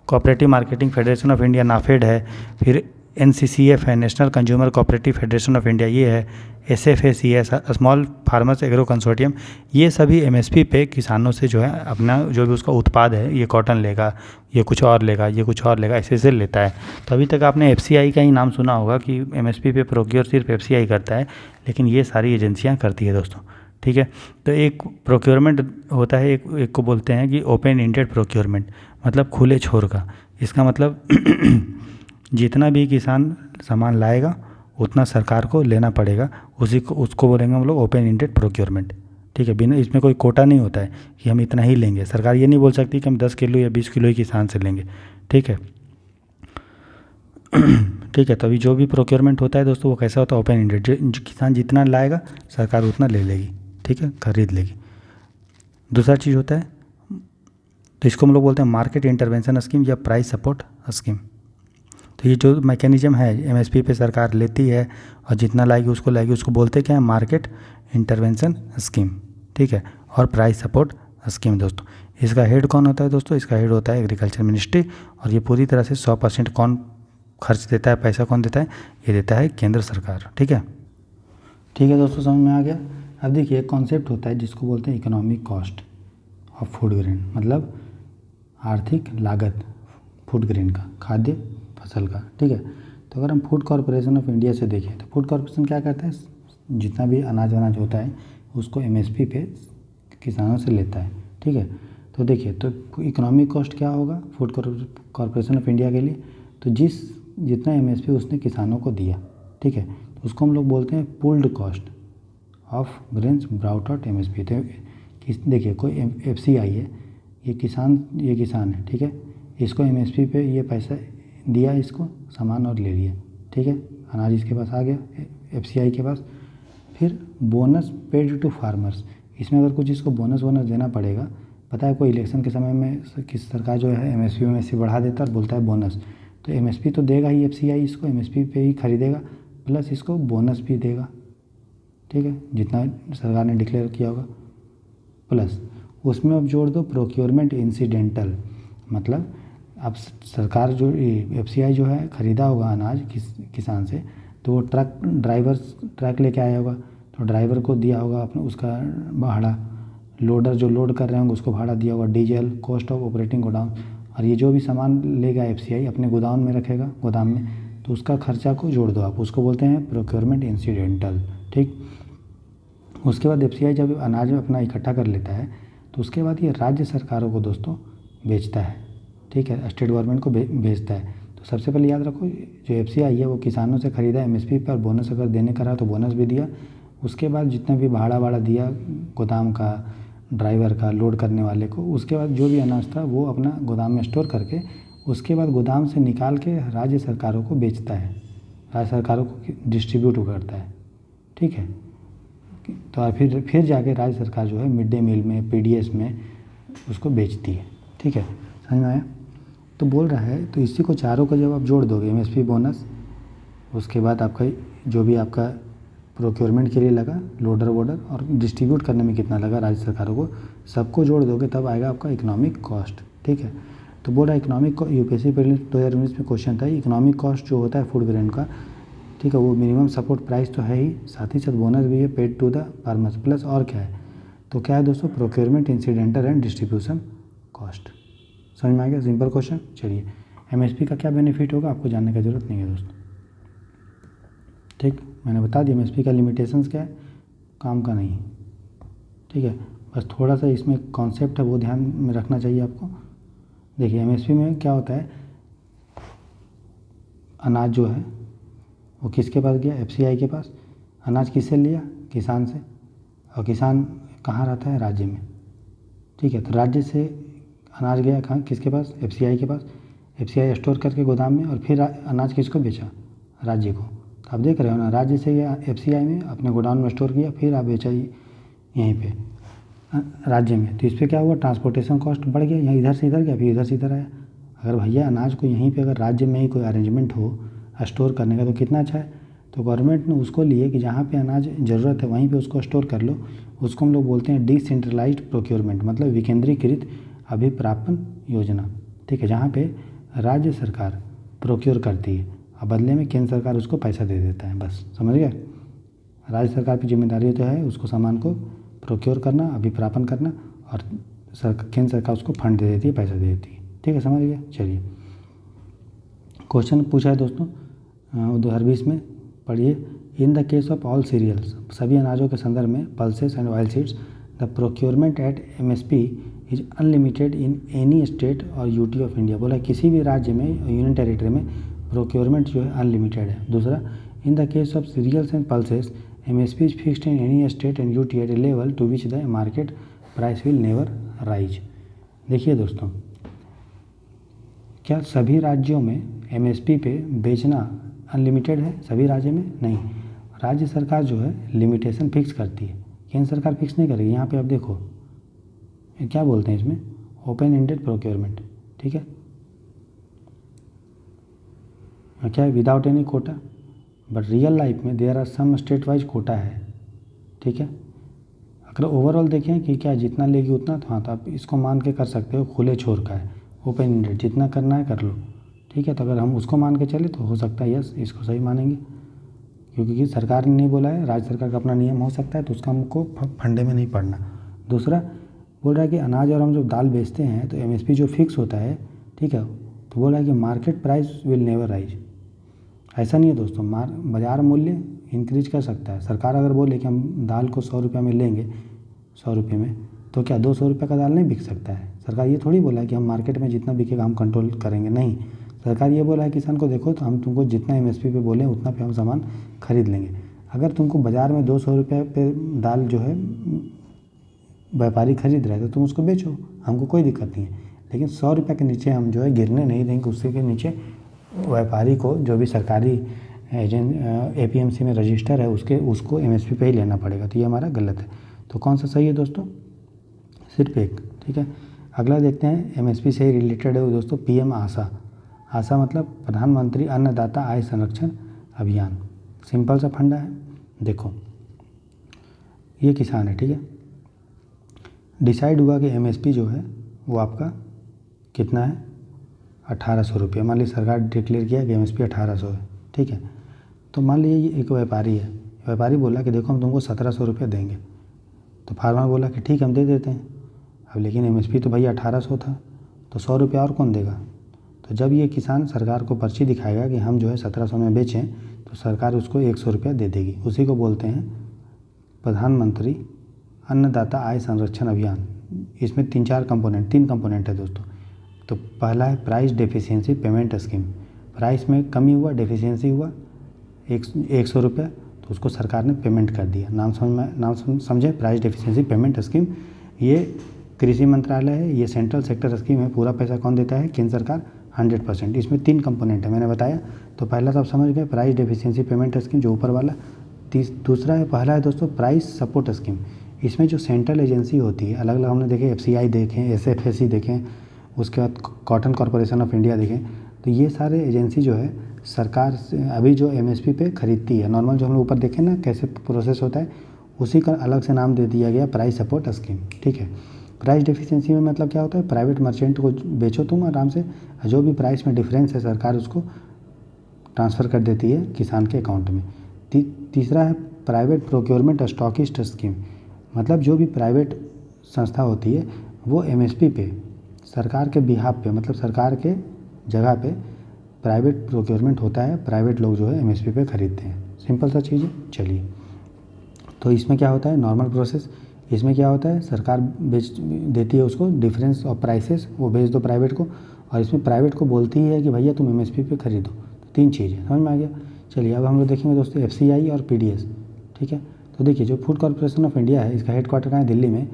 S1: cooperative marketing federation of India NAFED है, फिर एनसीसीएफ है, national consumer cooperative federation of India ये है, एसएफएसी है, स्मॉल फार्मर्स एग्रो कंसोर्टियम। ये सभी एमएसपी पे किसानों से जो है अपना जो भी उसका उत्पाद है, ये कॉटन लेगा, ये कुछ और लेगा, ये कुछ और लेगा, ऐसे लेता है। तो अभी तक आपने एफसीआई का ही नाम सुना होगा कि एमएसपी पे प्रोक्योर सिर्फ एफसीआई करता है, लेकिन ये सारी एजेंसियाँ करती है दोस्तों। ठीक है, तो एक प्रोक्योरमेंट होता है, एक को बोलते हैं कि ओपन एंडेड प्रोक्योरमेंट, मतलब खुले छोर का। इसका मतलब जितना भी किसान सामान लाएगा उतना सरकार को लेना पड़ेगा, उसको बोलेंगे हम लोग ओपन एंडेड प्रोक्योरमेंट। ठीक है, बिना इसमें कोई कोटा नहीं होता है कि हम इतना ही लेंगे। सरकार ये नहीं बोल सकती कि हम 10 किलो या 20 किलो ही किसान से लेंगे। ठीक है ठीक है, तभी जो भी प्रोक्योरमेंट होता है दोस्तों वो कैसा होता है, ओपन एंडेड। जो किसान जितना लाएगा सरकार उतना ले लेगी, ठीक है, खरीद लेगी। दूसरा चीज़ होता है, तो इसको हम लोग बोलते हैं मार्केट इंटरवेंशन स्कीम या प्राइस सपोर्ट स्कीम। तो ये जो मैकेनिज्म है एमएसपी पे सरकार लेती है और जितना लाएगी उसको बोलते क्या है, मार्केट इंटरवेंशन स्कीम। ठीक है, और प्राइस सपोर्ट स्कीम दोस्तों। इसका हेड कौन होता है दोस्तों? इसका हेड होता है एग्रीकल्चर मिनिस्ट्री, और ये पूरी तरह से 100% कौन खर्च देता है, पैसा कौन देता है? ये देता है केंद्र सरकार। ठीक है दोस्तों, समझ में आ गया। अब देखिए एक कॉन्सेप्ट होता है जिसको बोलते हैं economic cost of food grain, मतलब आर्थिक लागत फूड ग्रेन का, खाद्य फसल का। ठीक है, तो अगर हम फूड कॉर्पोरेशन ऑफ इंडिया से देखें तो फूड कॉर्पोरेशन क्या करता है, जितना भी अनाज वनाज होता है उसको एमएसपी पे किसानों से लेता है। ठीक है, तो देखिए तो इकोनॉमिक कॉस्ट क्या होगा फूड कॉर्पोरेशन ऑफ इंडिया के लिए, तो जितना एमएसपी उसने किसानों को दिया, ठीक है, तो उसको हम लोग बोलते हैं pulled cost of grains brought out MSP. तो देखिए कोई एफसीआई है, ये किसान है, ठीक है, इसको एमएसपी पे ये पैसा दिया, इसको सामान और ले लिया। ठीक है, अनाज इसके पास आ गया एफसीआई के पास। फिर बोनस पेड टू फार्मर्स, इसमें अगर कुछ इसको बोनस देना पड़ेगा, पता है कोई इलेक्शन के समय में किस सरकार जो है एमएसपी बढ़ा देता है और बोलता है बोनस, तो एमएसपी तो देगा ही एफसीआई, इसको एमएसपी पे ही खरीदेगा, प्लस इसको बोनस भी देगा। ठीक है, जितना सरकार ने डिक्लेयर किया होगा, प्लस उसमें अब जोड़ दो प्रोक्योरमेंट इंसिडेंटल, मतलब अब सरकार जो एफसीआई जो है ख़रीदा होगा अनाज किसान से, तो वो ट्रक ड्राइवर ट्रक लेके आया होगा, तो ड्राइवर को दिया होगा अपना उसका भाड़ा, लोडर जो लोड कर रहे होंगे उसको भाड़ा दिया होगा, diesel, cost of operating godown, और ये जो भी सामान लेगा एफसीआई अपने गोदाम में रखेगा, गोदाम में, तो उसका खर्चा को जोड़ दो आप, उसको बोलते हैं प्रोक्योरमेंट इंसिडेंटल। ठीक, उसके बाद एफसीआई जब अनाज अपना इकट्ठा कर लेता है तो उसके बाद ये राज्य सरकारों को दोस्तों बेचता है। ठीक है, स्टेट गवर्नमेंट को भेजता है। तो सबसे पहले याद रखो, जो एफसीआई है वो किसानों से ख़रीदा एमएसपी पर, बोनस अगर देने का रहा तो बोनस भी दिया। उसके बाद जितना भी भाड़ा दिया गोदाम का, ड्राइवर का, लोड करने वाले को, उसके बाद जो भी अनाज था वो अपना गोदाम में स्टोर करके उसके बाद गोदाम से निकाल के राज्य सरकारों को बेचता है, राज्य सरकारों को डिस्ट्रीब्यूट करता है। ठीक है, तो फिर जाके राज्य सरकार जो है मिड डे मील में, पीडीएस में उसको बेचती है। ठीक है, समझ में आया? तो बोल रहा है, तो इसी को चारों को जब आप जोड़ दोगे, एमएसपी, बोनस, उसके बाद आपका जो भी आपका प्रोक्योरमेंट के लिए लगा, लोडर वोडर, और डिस्ट्रीब्यूट करने में कितना लगा राज्य सरकारों को, सबको जोड़ दोगे तब आएगा आपका इकोनॉमिक कॉस्ट। ठीक है, तो बोल रहा है इकोनॉमिक, यूपीएससी प्रीलिम्स 2019 में क्वेश्चन था, इकोनॉमिक कॉस्ट जो होता है फूड ग्रेन का, ठीक है, वो मिनिमम सपोर्ट प्राइस तो है ही, साथ ही साथ बोनस भी है paid to the farmers, plus और क्या है, तो क्या है दोस्तों, procurement incidental and distribution cost. समझ में आ गया? Simple question. चलिए, एमएसपी का क्या बेनिफिट होगा आपको जानने की ज़रूरत नहीं है दोस्तों। ठीक, मैंने बता दिया एमएसपी का लिमिटेशंस क्या है, काम का नहीं। ठीक है, बस थोड़ा सा इसमें कॉन्सेप्ट है वो ध्यान में रखना चाहिए आपको। देखिए, एमएसपी में क्या होता है, अनाज जो है वो किसके पास गया, एफसीआई के पास। अनाज किससे लिया, किसान से, और किसान कहाँ रहता है, राज्य में। ठीक है, तो राज्य से अनाज गया कहाँ, किसके पास, एफसीआई के पास। एफसीआई स्टोर करके गोदाम में, और फिर अनाज किसको बेचा, राज्य को। तो आप देख रहे हो ना, राज्य से गया एफसीआई में, अपने गोदाम में स्टोर किया, फिर आप बेचा यहीं पे राज्य में। तो इस पर क्या हुआ, ट्रांसपोर्टेशन कॉस्ट बढ़ गया, यहाँ इधर से इधर गया, फिर इधर से इधर आया। अगर भैया अनाज को यहीं पे अगर राज्य में ही कोई अरेंजमेंट हो स्टोर करने का तो कितना अच्छा है। तो गवर्नमेंट ने उसको लिए कि जहाँ पे अनाज ज़रूरत है वहीं पे उसको स्टोर कर लो। उसको हम लोग बोलते हैं डिसेंट्रलाइज्ड प्रोक्योरमेंट, मतलब विकेंद्रीकृत अभिप्रापन योजना। ठीक है, जहाँ पे राज्य सरकार प्रोक्योर करती है और बदले में केंद्र सरकार उसको पैसा दे देता है। बस समझ गए, राज्य सरकार की जिम्मेदारी तो है उसको सामान को प्रोक्योर करना, अभिप्रापन करना, और केंद्र सरकार उसको फंड दे देती है, पैसा दे देती है। ठीक है, समझ गए। चलिए, क्वेश्चन पूछा है दोस्तों 2020 में, पढ़िए। In the case of all cereals, सभी अनाजों के संदर्भ में, pulses and oilseeds, the procurement at MSP is unlimited in any state और यूटी ऑफ इंडिया। बोला किसी भी राज्य में, यूनियन टेरिटरी में प्रोक्योरमेंट जो है अनलिमिटेड है। दूसरा, in the case of cereals and pulses MSP is fixed in any state and UT at a level to which the market price will never rise. देखिए दोस्तों, क्या सभी राज्यों में एमएसपी पे बेचना अनलिमिटेड है? सभी राज्यों में नहीं, राज्य सरकार जो है लिमिटेशन फिक्स करती है, केंद्र सरकार फिक्स नहीं करेगी। यहाँ पे आप देखो क्या बोलते हैं इसमें, ओपन एंडेड प्रोक्योरमेंट। ठीक है, क्या है, without any quota, but real life में there are some state wise quota है। ठीक है, अगर ओवरऑल देखें कि क्या जितना लेगी उतना, तो हाँ, तो आप इसको मान के कर सकते हो, खुले छोर का है, ओपन एंडेड, जितना करना है कर लो। ठीक है, तो अगर हम उसको मान के चले तो हो सकता है यस, इसको सही मानेंगे, क्योंकि सरकार ने नहीं बोला है, राज्य सरकार का अपना नियम हो सकता है, तो उसका हमको फंडे में नहीं पड़ना। दूसरा बोल रहा है कि अनाज और हम जब दाल बेचते हैं तो एमएसपी जो फिक्स होता है, ठीक है, तो बोल रहा है कि market price will never rise. ऐसा नहीं है दोस्तों, बाजार मूल्य इंक्रीज कर सकता है। सरकार अगर बोले कि हम दाल को 100 रुपये में लेंगे, 100 रुपये में, तो क्या 200 रुपये का दाल नहीं बिक सकता है? सरकार ये थोड़ी बोला है कि हम मार्केट में जितना बिकेगा हम कंट्रोल करेंगे, नहीं। सरकार ये बोला है किसान को, देखो तो हम तुमको जितना एमएसपी पे बोले उतना पे हम सामान खरीद लेंगे। अगर तुमको बाज़ार में 200 रुपये पे दाल जो है व्यापारी खरीद रहा है तो तुम उसको बेचो, हमको कोई दिक्कत नहीं है। लेकिन 100 रुपये के नीचे हम जो है गिरने नहीं देंगे, उससे के नीचे व्यापारी को जो भी सरकारी एजेंट एपीएमसी में रजिस्टर है उसको एमएसपी पे ही लेना पड़ेगा। तो ये हमारा गलत है। तो कौन सा सही है दोस्तों? सिर्फ एक। ठीक है, अगला देखते हैं, एमएसपी से ही रिलेटेड है दोस्तों, पीएम आशा। आशा मतलब प्रधानमंत्री अन्नदाता आय संरक्षण अभियान। सिंपल सा फंडा है। देखो, ये किसान है, ठीक है, डिसाइड हुआ कि एमएसपी जो है वो आपका कितना है, 1800 रुपये। मान लीजिए सरकार डिक्लेयर किया कि एमएसपी 1800 है। ठीक है, तो मान लीजिए ये एक व्यापारी है, व्यापारी बोला कि देखो हम तुमको 1700 रुपये देंगे, तो फार्मर बोला कि ठीक हम दे देते हैं। अब लेकिन एमएसपी तो भैया 1800 था, तो 100 रुपया और कौन देगा। तो जब ये किसान सरकार को पर्ची दिखाएगा कि हम जो है 1700 में बेचें, तो सरकार उसको 100 रुपया दे देगी। उसी को बोलते हैं प्रधानमंत्री अन्नदाता आय संरक्षण अभियान। इसमें तीन कंपोनेंट है दोस्तों। तो पहला है price deficiency payment scheme. Price में कमी हुआ, डेफिशिएंसी हुआ 100 रुपया, तो उसको सरकार ने पेमेंट कर दिया। नाम समझे, प्राइस डेफिशिएंसी पेमेंट स्कीम। ये कृषि मंत्रालय है, ये सेंट्रल सेक्टर स्कीम है। पूरा पैसा कौन देता है, केंद्र सरकार 100%। इसमें 3 कंपोनेंट है, मैंने बताया। तो पहला तो आप समझ गए, प्राइस डेफिशिएंसी पेमेंट स्कीम जो ऊपर वाला। पहला है दोस्तों प्राइस सपोर्ट स्कीम। इसमें जो सेंट्रल एजेंसी होती है, अलग अलग हमने देखे, एफसीआई देखें, एसएफएसी देखें, उसके बाद कॉटन कॉरपोरेशन ऑफ इंडिया देखें। तो ये सारे एजेंसी जो है सरकार से अभी जो एमएसपी पे खरीदती है। नॉर्मल जो हम लोग ऊपर देखें ना कैसे प्रोसेस होता है, उसी का अलग से नाम दे दिया गया प्राइस सपोर्ट स्कीम। ठीक है। प्राइस डेफिशिएंसी में मतलब क्या होता है, प्राइवेट मर्चेंट को बेचो तुम आराम से, जो भी प्राइस में डिफरेंस है सरकार उसको ट्रांसफ़र कर देती है किसान के अकाउंट में। तीसरा है प्राइवेट प्रोक्योरमेंट स्टॉकिस्ट स्कीम। मतलब जो भी प्राइवेट संस्था होती है वो एमएसपी पे सरकार के बिहाफ पे, मतलब सरकार के जगह पे प्राइवेट प्रोक्योरमेंट होता है। प्राइवेट लोग जो है एमएसपी पे खरीदते हैं। सिंपल सा चीज़ है। चलिए, तो इसमें क्या होता है, नॉर्मल प्रोसेस। इसमें क्या होता है, सरकार बेच देती है उसको डिफरेंस ऑफ प्राइसेस, वो बेच दो प्राइवेट को। और इसमें प्राइवेट को बोलती है कि भैया तुम एमएसपी पे खरीदो। तो 3 चीज़ें समझ में आ गया। चलिए अब हम लोग देखेंगे दोस्तों एफसीआई और पीडीएस। ठीक है। तो देखिए जो फूड कॉर्पोरेशन ऑफ इंडिया है, इसका हेडक्वार्टर कहाँ है, दिल्ली में।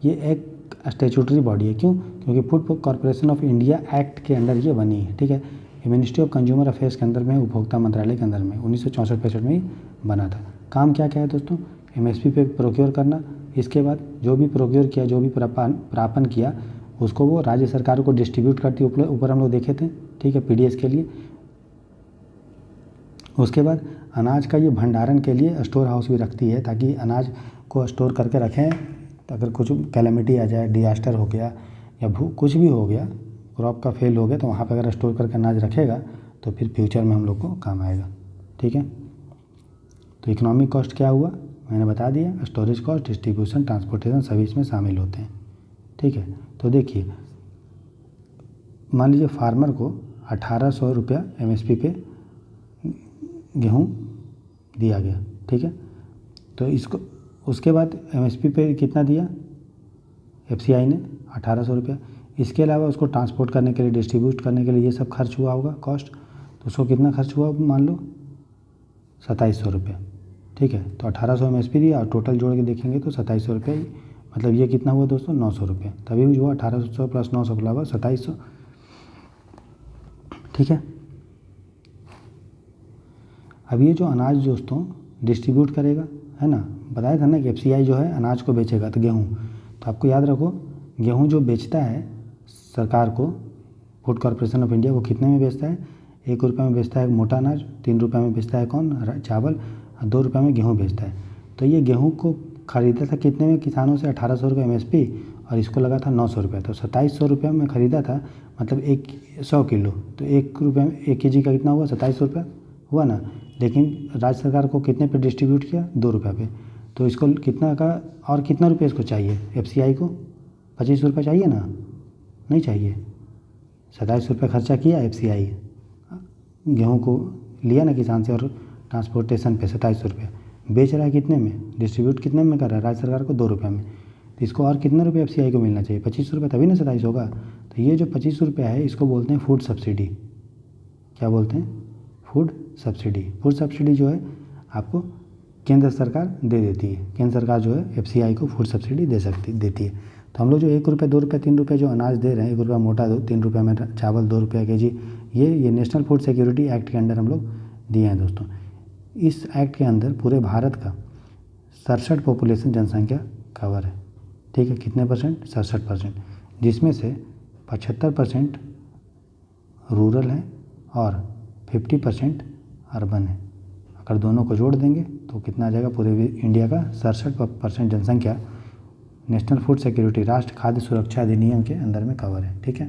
S1: ये एक स्टैट्यूटरी बॉडी है। क्यों, क्योंकि food corporation of India act के अंडर ये बनी है। ठीक है। ये मिनिस्ट्री ऑफ कंज्यूमर अफेयर्स के अंदर में, उपभोक्ता मंत्रालय के अंदर में 1964-65 में ही बना था। काम क्या क्या है दोस्तों, एमएसपी पे प्रोक्योर करना। इसके बाद जो भी प्रोक्योर किया, जो भी प्रापन किया, उसको वो राज्य सरकार को डिस्ट्रीब्यूट करती है। ऊपर हम लोग देखे थे। ठीक है, पीडीएस के लिए। उसके बाद अनाज का ये भंडारण के लिए स्टोर हाउस भी रखती है, ताकि अनाज को स्टोर करके रखें। तो अगर कुछ कैलेमिटी आ जाए, डिजास्टर हो गया या कुछ भी हो गया, क्रॉप का फेल हो गया, तो वहाँ पे अगर स्टोर करके अनाज रखेगा तो फिर फ्यूचर में हम लोग को काम आएगा। ठीक है। तो इकोनॉमिक कॉस्ट क्या हुआ, मैंने बता दिया। स्टोरेज कॉस्ट, डिस्ट्रीब्यूशन, ट्रांसपोर्टेशन सभी इसमें शामिल होते हैं। ठीक है। तो देखिए मान लीजिए फार्मर को 1800 रुपया एमएसपी पे गेहूँ दिया गया। ठीक है। तो इसको उसके बाद एमएसपी पे कितना दिया एफसीआई ने, 1800 रुपया। इसके अलावा उसको ट्रांसपोर्ट करने के लिए, डिस्ट्रीब्यूट करने के लिए ये सब खर्च हुआ होगा कॉस्ट। तो उसको कितना खर्च हुआ मान लो 2700 रुपया। ठीक है। तो 1800 एमएसपी दिया और टोटल जोड़ के देखेंगे तो 2700 रुपये, मतलब ये कितना हुआ दोस्तों 900 रुपये। तभी जो 1800 प्लस 900 के अलावा 2700। ठीक है। अब ये जो अनाज दोस्तों डिस्ट्रीब्यूट करेगा, है ना, बताया था ना कि एफसीआई जो है अनाज को बेचेगा। तो गेहूँ, तो आपको याद रखो गेहूँ जो बेचता है सरकार को, फूड कॉर्पोरेशन ऑफ इंडिया, वो कितने में बेचता है, 1 रुपये में बेचता है मोटा अनाज, 3 रुपये में बेचता है कौन, चावल, और 2 रुपये में गेहूँ बेचता है। तो ये गेहूँ को ख़रीदा था कितने में किसानों से, 1800 रुपये एमएसपी, और इसको लगा था 900 रुपये। तो 2700 रुपये में ख़रीदा था, मतलब 100 किलो। तो 1 रुपये में 1 केजी का कितना हुआ, 2700 रुपये हुआ ना। लेकिन राज्य सरकार को कितने पे डिस्ट्रीब्यूट किया, 2 रुपये पे। तो इसको कितना का, और कितना रुपये इसको चाहिए एफसीआई को, 25 रुपये चाहिए ना, नहीं चाहिए। 2700 रुपये खर्चा किया एफसीआई, गेहूँ को लिया ना किसान से, और ट्रांसपोर्टेशन पे 2700 रुपये। बेच रहा है कितने में, डिस्ट्रीब्यूट कितने में कर रहा है राज्य सरकार को, 2 रुपये में। तो इसको और कितने रुपये एफसीआई को मिलना चाहिए, 25 रुपये, तभी ना 27 होगा। तो ये जो 25 रुपया है इसको बोलते हैं फूड सब्सिडी। क्या बोलते हैं, फूड सब्सिडी। फूड सब्सिडी जो है आपको केंद्र सरकार दे देती है। केंद्र सरकार जो है एफसीआई को फूड सब्सिडी देती है। तो हम लोग जो 1 रुपये, 2 रुपये, 3 रुपये जो अनाज दे रहे हैं, 1 रुपया मोटा, 3 रुपये में चावल, 2 रुपये केजी, ये नेशनल फूड सिक्योरिटी एक्ट के अंडर हम लोग दिए हैं दोस्तों। इस एक्ट के अंदर पूरे भारत का 67 पॉपुलेशन जनसंख्या कवर है। ठीक है। कितने परसेंट, 67%, जिसमें से 75% रूरल है और 50% अर्बन है। अगर दोनों को जोड़ देंगे तो कितना आ जाएगा, पूरे इंडिया का 67% जनसंख्या नेशनल फूड सिक्योरिटी, राष्ट्र खाद्य सुरक्षा अधिनियम के अंदर में कवर है। ठीक है।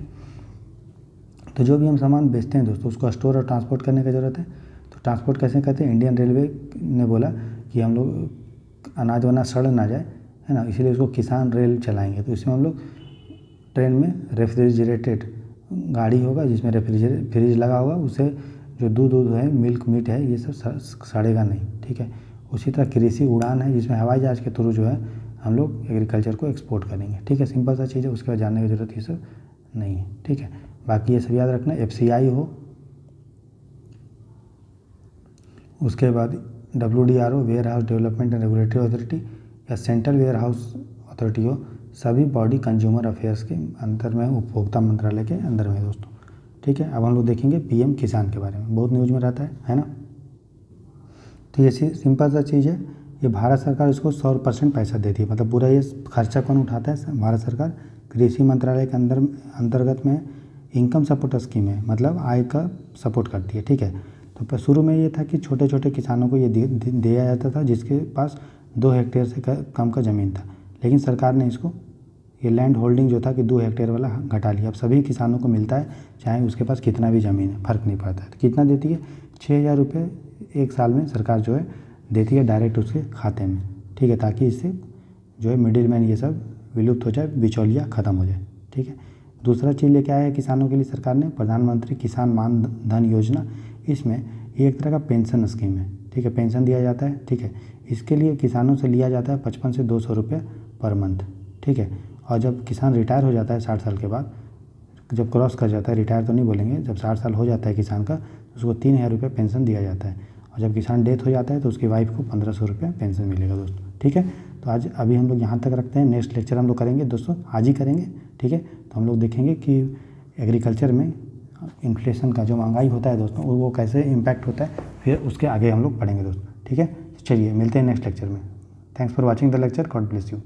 S1: तो जो भी हम सामान बेचते हैं दोस्तों, उसको स्टोर और ट्रांसपोर्ट करने की ज़रूरत है। तो ट्रांसपोर्ट कैसे करते हैं, इंडियन रेलवे ने बोला कि हम लोग अनाज वनाज सड़ ना जाए, है ना, इसीलिए उसको किसान रेल चलाएंगे। तो इसमें हम लोग ट्रेन में रेफ्रिजरेटेड गाड़ी होगा जिसमें फ्रिज लगा होगा, उससे जो दूध है, मिल्क मीट है, ये सब सड़ेगा नहीं, ठीक है। उसी तरह कृषि उड़ान है जिसमें हवाई जहाज़ के थ्रू जो है हम लोग एग्रीकल्चर को एक्सपोर्ट करेंगे, ठीक है। सिंपल सा चीज़ है, उसके बाद जानने की ज़रूरत ये सब नहीं है, ठीक है। बाकी ये सब याद रखना। FCI हो, उसके बाद WDRO warehouse development and regulatory authority या सेंट्रल वेयर हाउस अथॉरिटी हो, सभी बॉडी कंज्यूमर अफेयर्स के अंदर में, उपभोक्ता मंत्रालय के अंदर में दोस्तों, ठीक है। अब हम लोग देखेंगे PM किसान के बारे में, बहुत न्यूज़ में रहता है ना। तो ये सिंपल सा चीज़ है, ये भारत सरकार इसको 100% पैसा देती है, मतलब पूरा ये खर्चा कौन उठाता है? भारत सरकार। कृषि मंत्रालय के अंतर्गत में इनकम सपोर्ट स्कीम है, मतलब आय का सपोर्ट करती है, ठीक है। तो शुरू में ये था कि छोटे छोटे किसानों को ये दिया जाता था जिसके पास 2 हेक्टेयर से कम का ज़मीन था, लेकिन सरकार ने इसको ये लैंड होल्डिंग जो था कि 2 हेक्टेयर वाला घटा लिया। अब सभी किसानों को मिलता है, चाहे उसके पास कितना भी ज़मीन है, फ़र्क नहीं पड़ता है। तो कितना देती है? 6,000 रुपये एक साल में सरकार जो है देती है डायरेक्ट उसके खाते में, ठीक है, ताकि इससे जो है मिडिल मैन ये सब विलुप्त हो जाए, बिचौलिया ख़त्म हो जाए, ठीक है। दूसरा चीज़ लेके आया है किसानों के लिए सरकार ने प्रधानमंत्री किसान मान धन योजना। इसमें ये एक तरह का पेंशन स्कीम है, ठीक है, पेंशन दिया जाता है, ठीक है। इसके लिए किसानों से लिया जाता है 55 से 200 रुपये पर मंथ, ठीक है। और जब किसान रिटायर हो जाता है 60 साल के बाद, जब क्रॉस कर जाता है, रिटायर तो नहीं बोलेंगे, जब 60 साल हो जाता है किसान का, तो उसको 3,000 रुपये पेंशन दिया जाता है। और जब किसान डेथ हो जाता है तो उसकी वाइफ को 1,500 रुपये पेंशन मिलेगा दोस्तों, ठीक है। तो आज अभी हम लोग यहाँ तक रखते हैं, नेक्स्ट लेक्चर हम लोग करेंगे दोस्तों, आज ही करेंगे, ठीक है। तो हम लोग देखेंगे कि एग्रीकल्चर में इन्फ्लेशन का जो महंगाई होता है दोस्तों, वो कैसे इम्पैक्ट होता है, फिर उसके आगे हम लोग पढ़ेंगे दोस्तों, ठीक है। चलिए मिलते हैं नेक्स्ट लेक्चर में। Thanks for watching the lecture, God bless you.